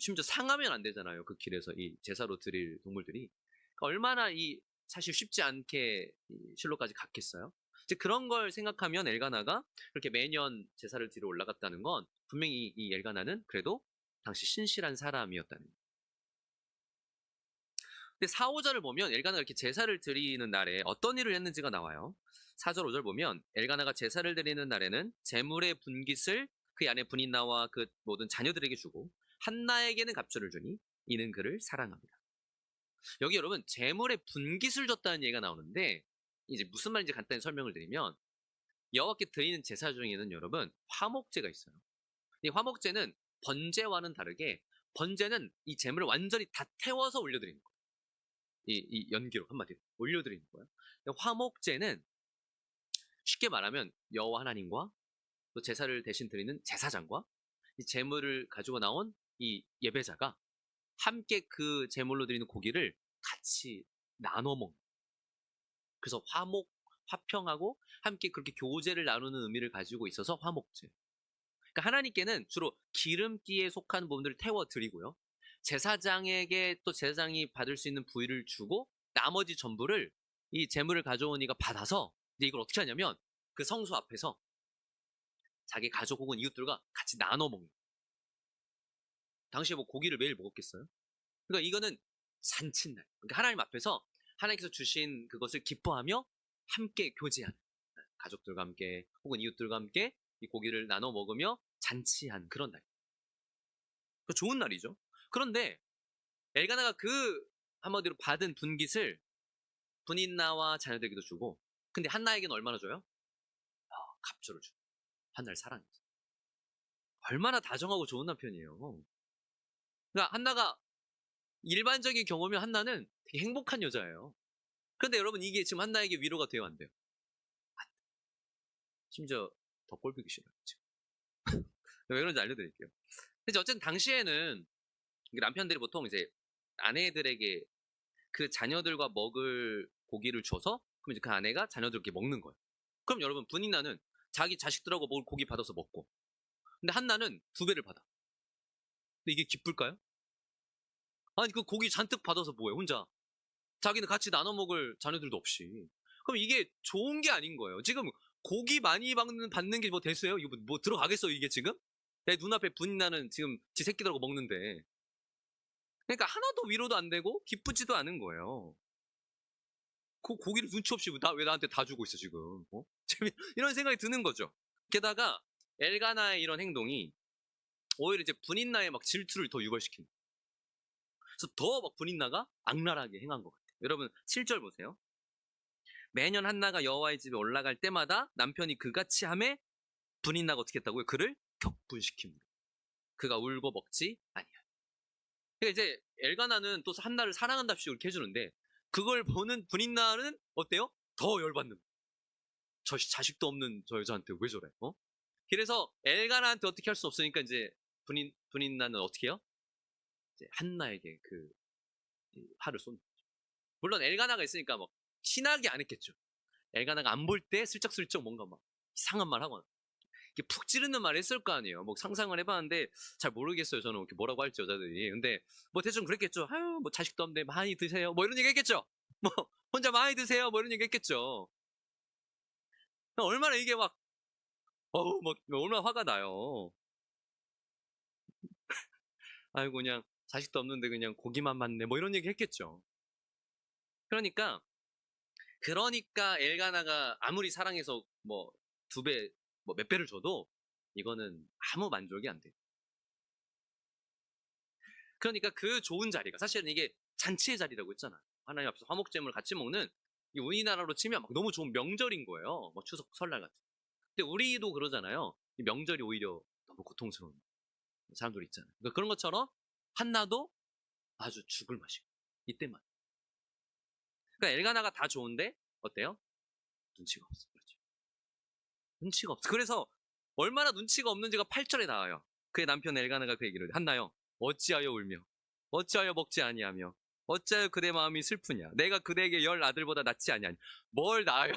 심지어 상하면 안 되잖아요. 그 길에서 이 제사로 드릴 동물들이 그러니까 얼마나 이 사실 쉽지 않게 실로까지 갔겠어요. 이제 그런 걸 생각하면 엘가나가 그렇게 매년 제사를 드리러 올라갔다는 건 분명히 이 엘가나는 그래도 당시 신실한 사람이었다는 거예요. 근데 4, 5절을 보면 엘가나가 이렇게 제사를 드리는 날에 어떤 일을 했는지가 나와요. 4절, 5절 보면 엘가나가 제사를 드리는 날에는 제물의 분깃을 그 안에 분인나와 그 모든 자녀들에게 주고 한나에게는 갑주를 주니 이는 그를 사랑합니다. 여기 여러분 제물의 분깃을 줬다는 얘기가 나오는데 이제 무슨 말인지 간단히 설명을 드리면 여호와께 드리는 제사 중에는 여러분 화목제가 있어요. 이 화목제는 번제와는 다르게 번제는 이 제물을 완전히 다 태워서 올려드리는 거예요. 이 연기로 한마디로 올려드리는 거예요. 화목제는 쉽게 말하면 여호와 하나님과 또 제사를 대신 드리는 제사장과 이 제물을 가지고 나온 이 예배자가 함께 그 제물로 드리는 고기를 같이 나눠 먹는. 그래서 화평하고 함께 그렇게 교제를 나누는 의미를 가지고 있어서 화목제. 그러니까 하나님께는 주로 기름기에 속한 부분들을 태워 드리고요. 제사장에게 또 제사장이 받을 수 있는 부위를 주고 나머지 전부를 이 제물을 가져온 이가 받아서 이제 이걸 어떻게 하냐면 그 성소 앞에서 자기 가족 혹은 이웃들과 같이 나눠 먹는. 당시에 뭐 고기를 매일 먹었겠어요? 그러니까 이거는 잔칫날. 그러니까 하나님 앞에서 하나님께서 주신 그것을 기뻐하며 함께 교제하는, 가족들과 함께 혹은 이웃들과 함께 이 고기를 나눠 먹으며 잔치한 그런 날. 좋은 날이죠. 그런데 엘가나가 그 한마디로 받은 분깃을 분인나와 자녀들에게도 주고, 근데 한나에게는 얼마나 줘요? 갑절을 주고. 한나를 사랑해서. 얼마나 다정하고 좋은 남편이에요. 그러니까 한나가 일반적인 경험이 한나는 되게 행복한 여자예요. 그런데 여러분 이게 지금 한나에게 위로가 돼요, 안 돼요? 심지어 더 꼴보기 싫어요. 지금. 왜 그런지 알려드릴게요. 근데 어쨌든 당시에는 남편들이 보통 이제 아내들에게 그 자녀들과 먹을 고기를 줘서 그럼 이제 그 아내가 자녀들께 먹는 거예요. 그럼 여러분 분인나는 자기 자식들하고 먹을 고기 받아서 먹고, 근데 한나는 2배를 받아. 근데 이게 기쁠까요? 아니 그 고기 잔뜩 받아서 뭐해 혼자. 자기는 같이 나눠 먹을 자녀들도 없이. 그럼 이게 좋은 게 아닌 거예요. 지금 고기 많이 받는 게 뭐 됐어요? 이거 뭐 들어가겠어요 이게 지금? 내 눈앞에 분인나는 지금 지 새끼들하고 먹는데. 그러니까 하나도 위로도 안 되고 기쁘지도 않은 거예요. 그 고기를 눈치 없이 왜 나한테 다 주고 있어 지금? 어? 이런 생각이 드는 거죠. 게다가 엘가나의 이런 행동이 오히려 이제 분인나의 막 질투를 더 유발시키는. 그래서 더 막 분인나가 악랄하게 행한 것 같아요. 여러분 7절 보세요. 매년 한나가 여호와의 집에 올라갈 때마다 남편이 그같이 함에 분인나가 어떻게 했다고요? 그를 격분시킵니다. 그가 울고 먹지 아니야. 그러니까 이제 엘가나는 또 한나를 사랑한답시고 이렇게 해주는데 그걸 보는 분인나는 어때요? 더 열받는 거예요. 저 자식도 없는 저 여자한테 왜 저래? 어? 그래서 엘가나한테 어떻게 할 수 없으니까 이제 분인나는 어떻게 해요? 이제 한나에게 그 화를 쏜다. 물론 엘가나가 있으니까 막 티나게 안 했겠죠. 엘가나가 안 볼 때 슬쩍슬쩍 뭔가 막 이상한 말 하거나 이게 푹 찌르는 말 했을 거 아니에요. 뭐 상상을 해봤는데 잘 모르겠어요. 저는 이렇게 뭐라고 할지 여자들이. 근데 뭐 대충 그랬겠죠. 아유 뭐 자식도 없는데 많이 드세요. 뭐 이런 얘기 했겠죠. 뭐 혼자 많이 드세요. 뭐 이런 얘기 했겠죠. 얼마나 이게 막 어우 막 얼마나 화가 나요. 아이고 그냥 자식도 없는데 그냥 고기만 맞네. 뭐 이런 얘기 했겠죠. 그러니까 엘가나가 아무리 사랑해서 뭐 2배, 뭐 몇 배를 줘도 이거는 아무 만족이 안 돼요. 그러니까 그 좋은 자리가 사실은 이게 잔치의 자리라고 했잖아. 하나님 앞에서 화목제물 같이 먹는 이 우리나라로 치면 막 너무 좋은 명절인 거예요. 뭐 추석, 설날 같은. 근데 우리도 그러잖아요. 이 명절이 오히려 너무 고통스러운 사람들 있잖아요. 그러니까 그런 것처럼 한나도 아주 죽을 맛이고 이때만. 그러니까 엘가나가 다 좋은데 어때요? 눈치가 없어. 그렇죠. 눈치가 없어. 그래서 얼마나 눈치가 없는지가 8절에 나와요. 그의 남편 엘가나가 그 얘기를 한나요. 어찌하여 울며 어찌하여 먹지 아니하며 어찌하여 그대 마음이 슬프냐. 내가 그대에게 10아들보다 낫지 아니하냐. 뭘 나아요.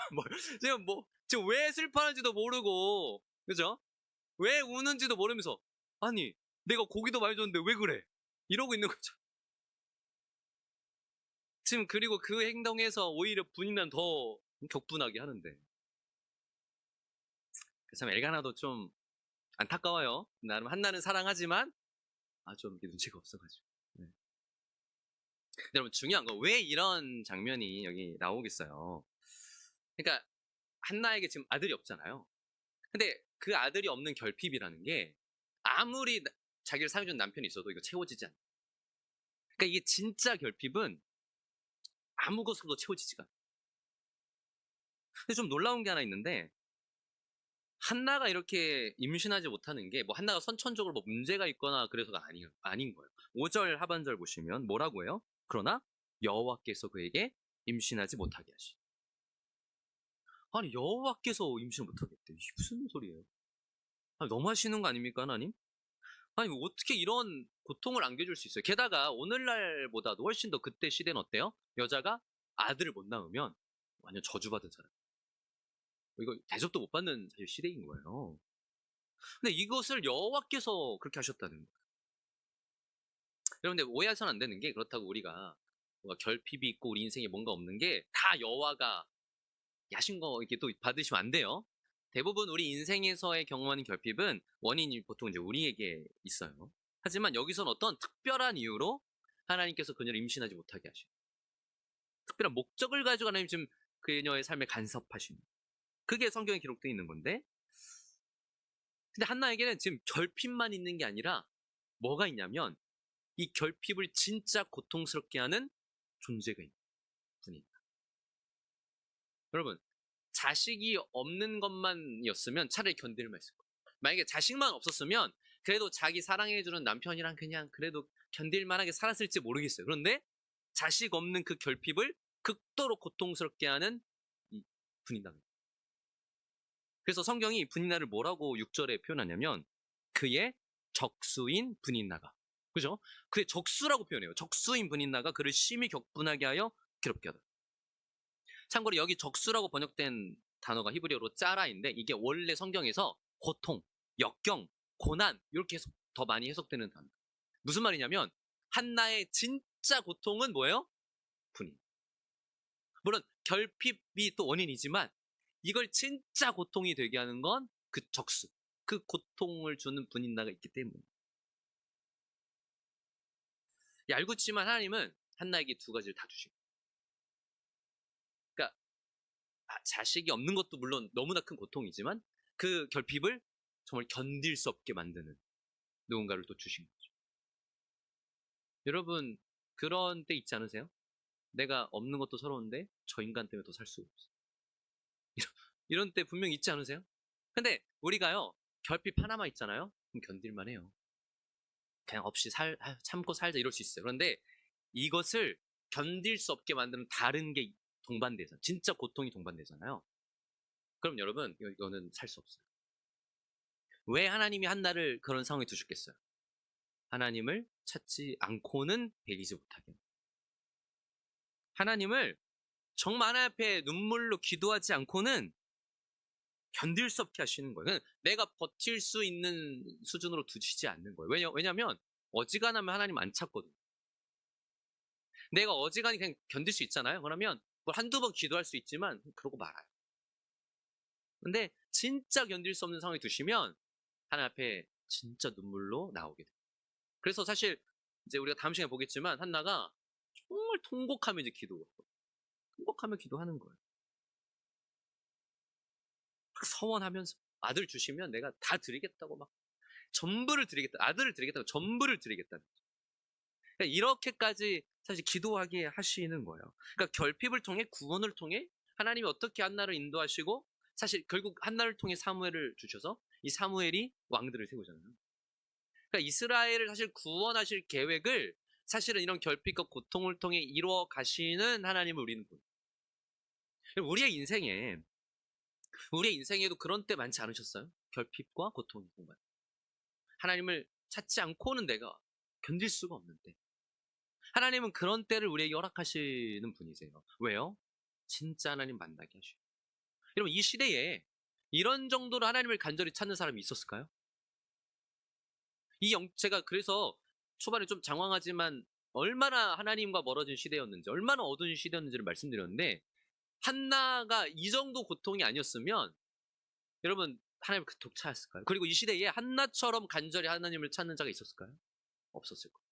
지금 왜 슬퍼하는지도 모르고 그죠? 왜 우는지도 모르면서 아니 내가 고기도 많이 줬는데 왜 그래? 이러고 있는 거죠. 지금 그리고 그 행동에서 오히려 분이면 더 격분하게 하는데 참 엘가나도 좀 안타까워요. 나름 한나는 사랑하지만 좀 이렇게 눈치가 없어가지고. 네. 근데 여러분 중요한 거 왜 이런 장면이 여기 나오겠어요? 그러니까 한나에게 지금 아들이 없잖아요. 근데 그 아들이 없는 결핍이라는 게 아무리 자기를 사랑해주는 남편이 있어도 이거 채워지지 않아요. 그러니까 이게 진짜 결핍은 아무것으로도 채워지지가 않아요. 근데 좀 놀라운 게 하나 있는데 한나가 이렇게 임신하지 못하는 게 뭐 한나가 선천적으로 뭐 문제가 있거나 그래서가 아닌 거예요. 5절 하반절 보시면 뭐라고 해요? 그러나 여호와께서 그에게 임신하지 못하게 하시. 아니 여호와께서 임신 못하겠대. 이게 무슨 소리예요? 아니, 너무 하시는 거 아닙니까 하나님? 아니 어떻게 이런 고통을 안겨줄 수 있어요? 게다가 오늘날보다도 훨씬 더 그때 시대는 어때요? 여자가 아들을 못 낳으면 완전 저주받은 사람. 이거 대접도 못 받는 사실 시대인 거예요. 근데 이것을 여호와께서 그렇게 하셨다는 거예요. 여러분들 오해하셔는 안 되는 게 그렇다고 우리가 뭔가 결핍이 있고 우리 인생에 뭔가 없는 게 다 여호와가 야신 거 이렇게 또 받으시면 안 돼요. 대부분 우리 인생에서의 경험하는 결핍은 원인이 보통 이제 우리에게 있어요. 하지만 여기서는 어떤 특별한 이유로 하나님께서 그녀를 임신하지 못하게 하시고 특별한 목적을 가지고 하나님 지금 그녀의 삶에 간섭하시는 그게 성경에 기록되어 있는 건데 근데 한나에게는 지금 결핍만 있는 게 아니라 뭐가 있냐면 이 결핍을 진짜 고통스럽게 하는 존재가 있는 분이다. 여러분 자식이 없는 것만이었으면 차라리 견딜만 했을 거예요. 만약에 자식만 없었으면 그래도 자기 사랑해주는 남편이랑 그냥 그래도 견딜만하게 살았을지 모르겠어요. 그런데 자식 없는 그 결핍을 극도로 고통스럽게 하는 이 분인답니다. 그래서 성경이 분인나를 뭐라고 6절에 표현하냐면 그의 적수인 분인나가 그죠? 그의 적수라고 표현해요. 적수인 분인나가 그를 심히 격분하게 하여 괴롭게 하다. 참고로 여기 적수라고 번역된 단어가 히브리어로 짜라인데 이게 원래 성경에서 고통, 역경, 고난 이렇게 더 많이 해석되는 단어. 무슨 말이냐면 한나의 진짜 고통은 뭐예요? 분인. 물론 결핍이 또 원인이지만 이걸 진짜 고통이 되게 하는 건 그 적수, 그 고통을 주는 분인나가 있기 때문에. 얄궂지만 하나님은 한나에게 두 가지를 다 주시고. 그러니까 자식이 없는 것도 물론 너무나 큰 고통이지만 그 결핍을 정말 견딜 수 없게 만드는 누군가를 또 주신 거죠. 여러분 그런 때 있지 않으세요? 내가 없는 것도 서러운데 저 인간 때문에 더 살 수가 없어. 이런 때 분명히 있지 않으세요? 근데 우리가요 결핍 하나만 있잖아요. 그럼 견딜만 해요. 그냥 없이 참고 살자 이럴 수 있어요. 그런데 이것을 견딜 수 없게 만드는 다른 게 동반되잖아요. 진짜 고통이 동반되잖아요. 그럼 여러분 이거는 살 수 없어요. 왜 하나님이 한나를 그런 상황에 두셨겠어요? 하나님을 찾지 않고는 베기지 못하게. 하나님을 정말 하나님 앞에 눈물로 기도하지 않고는 견딜 수 없게 하시는 거예요. 내가 버틸 수 있는 수준으로 두시지 않는 거예요. 왜냐하면 어지간하면 하나님 안 찾거든요. 내가 어지간히 그냥 견딜 수 있잖아요. 그러면 뭐 한두 번 기도할 수 있지만 그러고 말아요. 근데 진짜 견딜 수 없는 상황에 두시면 하나님 앞에 진짜 눈물로 나오게 돼요. 그래서 사실 이제 우리가 다음 시간에 보겠지만 한나가 정말 통곡하며 이제 통곡하며 기도하는 거예요. 막 서원하면서 아들 주시면 내가 다 드리겠다고 막 전부를 드리겠다. 아들을 드리겠다고 전부를 드리겠다는 거죠. 그러니까 이렇게까지 사실 기도하게 하시는 거예요. 그러니까 결핍을 통해 구원을 통해 하나님이 어떻게 한나를 인도하시고 사실 결국 한나를 통해 사무엘을 주셔서 이 사무엘이 왕들을 세우잖아요. 그러니까 이스라엘을 사실 구원하실 계획을 사실은 이런 결핍과 고통을 통해 이루어 가시는 하나님을 우리는 보는 거예요. 우리의 인생에도 그런 때 많지 않으셨어요? 결핍과 고통이 정말. 하나님을 찾지 않고는 내가 견딜 수가 없는데. 하나님은 그런 때를 우리에게 허락하시는 분이세요. 왜요? 진짜 하나님 만나게 하시고. 여러분, 이 시대에 이런 정도로 하나님을 간절히 찾는 사람이 있었을까요? 제가 그래서 초반에 좀 장황하지만 얼마나 하나님과 멀어진 시대였는지, 얼마나 어두운 시대였는지를 말씀드렸는데, 한나가 이 정도 고통이 아니었으면, 여러분, 하나님을 그토록 찾았을까요? 그리고 이 시대에 한나처럼 간절히 하나님을 찾는 자가 있었을까요? 없었을 거예요.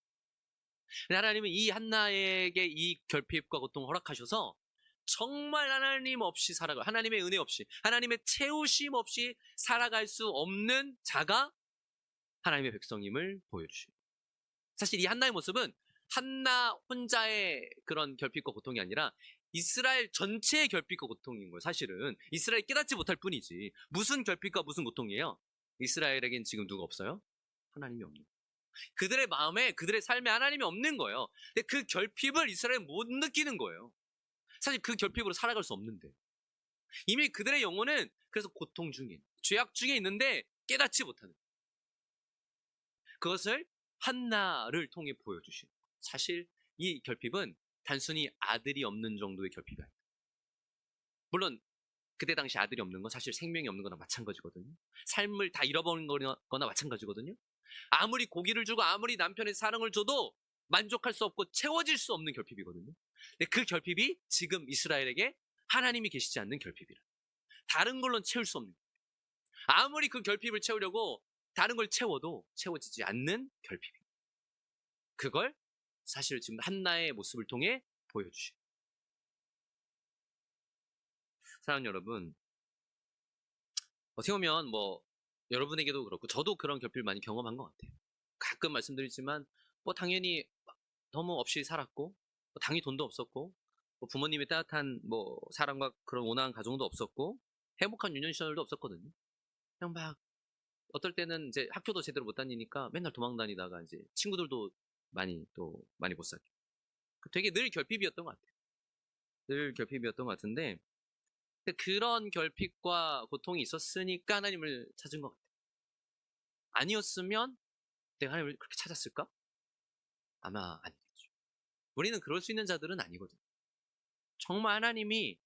근데 하나님은 이 한나에게 이 결핍과 고통을 허락하셔서 정말 하나님 없이 살아갈, 하나님의 은혜 없이, 하나님의 채우심 없이 살아갈 수 없는 자가 하나님의 백성임을 보여주시고. 사실 이 한나의 모습은 한나 혼자의 그런 결핍과 고통이 아니라 이스라엘 전체의 결핍과 고통인 거예요. 사실은 이스라엘이 깨닫지 못할 뿐이지 무슨 결핍과 무슨 고통이에요? 이스라엘에겐 지금 누가 없어요? 하나님이 없는 거예요. 그들의 마음에 그들의 삶에 하나님이 없는 거예요. 근데 그 결핍을 이스라엘은 못 느끼는 거예요. 사실 그 결핍으로 살아갈 수 없는데 이미 그들의 영혼은 그래서 고통 중에 죄악 중에 있는데 깨닫지 못하는 거예요. 그것을 한나를 통해 보여주시는 거예요. 사실 이 결핍은 단순히 아들이 없는 정도의 결핍이 아니에요. 물론 그때 당시 아들이 없는 건 사실 생명이 없는 거나 마찬가지거든요. 삶을 다 잃어버린 거나 마찬가지거든요. 아무리 고기를 주고 아무리 남편의 사랑을 줘도 만족할 수 없고 채워질 수 없는 결핍이거든요. 근데 그 결핍이 지금 이스라엘에게 하나님이 계시지 않는 결핍이라. 다른 걸로는 채울 수 없는. 아무리 그 결핍을 채우려고 다른 걸 채워도 채워지지 않는 결핍입니다. 그걸 사실 지금 한나의 모습을 통해 보여주시죠. 사랑하는 여러분, 어떻게 보면 여러분에게도 그렇고 저도 그런 결핍을 많이 경험한 것 같아요. 가끔 말씀드리지만 당연히 너무 없이 살았고 당연히 돈도 없었고 부모님의 따뜻한 사랑과 그런 온화한 가정도 없었고 행복한 유년 시절도 없었거든요. 그냥 막 어떨 때는 이제 학교도 제대로 못 다니니까 맨날 도망 다니다가 이제 친구들도 많이 못 사귀고 되게 늘 결핍이었던 것 같아요. 늘 결핍이었던 것 같은데 그런 결핍과 고통이 있었으니까 하나님을 찾은 것 같아요. 아니었으면 내가 하나님을 그렇게 찾았을까? 아마 아니겠죠. 우리는 그럴 수 있는 자들은 아니거든요. 정말 하나님이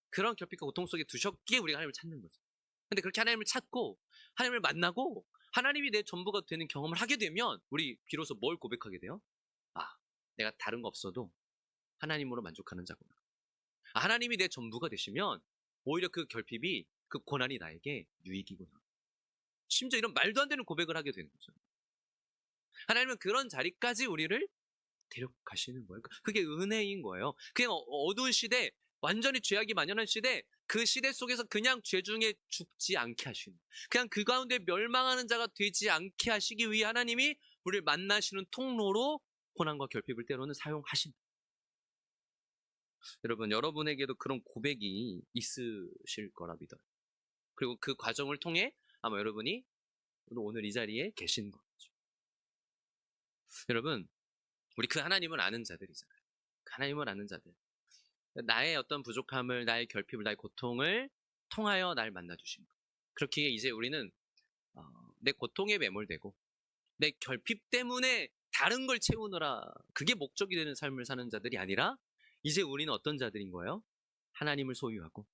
그런 결핍과 고통 속에 두셨기에 우리가 하나님을 찾는 거죠. 근데 그렇게 하나님을 찾고 하나님을 만나고 하나님이 내 전부가 되는 경험을 하게 되면 우리 비로소 뭘 고백하게 돼요? 아, 내가 다른 거 없어도 하나님으로 만족하는 자구나. 하나님이 내 전부가 되시면 오히려 그 결핍이 그 고난이 나에게 유익이구나. 심지어 이런 말도 안 되는 고백을 하게 되는 거죠. 하나님은 그런 자리까지 우리를 데려가시는 거예요. 그게 은혜인 거예요. 그냥 어두운 시대, 완전히 죄악이 만연한 시대, 그 시대 속에서 그냥 죄 중에 죽지 않게 하시는, 그냥 그 가운데 멸망하는 자가 되지 않게 하시기 위해 하나님이 우리를 만나시는 통로로 고난과 결핍을 때로는 사용하신다. 여러분, 여러분에게도 그런 고백이 있으실 거라 믿어요. 그리고 그 과정을 통해 아마 여러분이 오늘 이 자리에 계신 거죠. 여러분, 우리 그 하나님을 아는 자들이잖아요. 그 하나님을 아는 자들. 나의 어떤 부족함을, 나의 결핍을, 나의 고통을 통하여 날 만나주신 것. 그렇기에 이제 우리는 내 고통에 매몰되고 내 결핍 때문에 다른 걸 채우느라 그게 목적이 되는 삶을 사는 자들이 아니라 이제 우리는 어떤 자들인 거예요? 하나님을 소유하고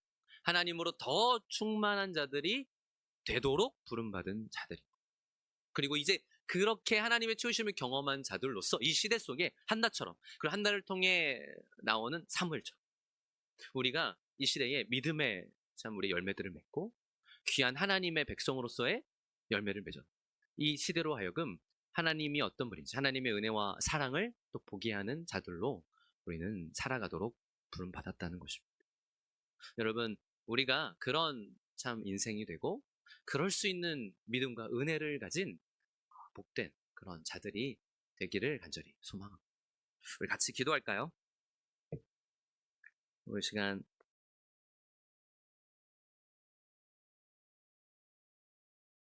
하나님으로 더 충만한 자들이 되도록 부름받은 자들. 그리고 이제 그렇게 하나님의 채우심을 경험한 자들로서 이 시대 속에 한나처럼, 그리고 한나를 통해 나오는 사무엘처럼 우리가 이 시대에 믿음의 참 우리 열매들을 맺고 귀한 하나님의 백성으로서의 열매를 맺어 이 시대로 하여금 하나님이 어떤 분인지 하나님의 은혜와 사랑을 또 보게 하는 자들로 우리는 살아가도록 부름받았다는 것입니다. 여러분, 우리가 그런 참 인생이 되고 그럴 수 있는 믿음과 은혜를 가진 복된 그런 자들이 되기를 간절히 소망합니다. 우리 같이 기도할까요? 오늘 시간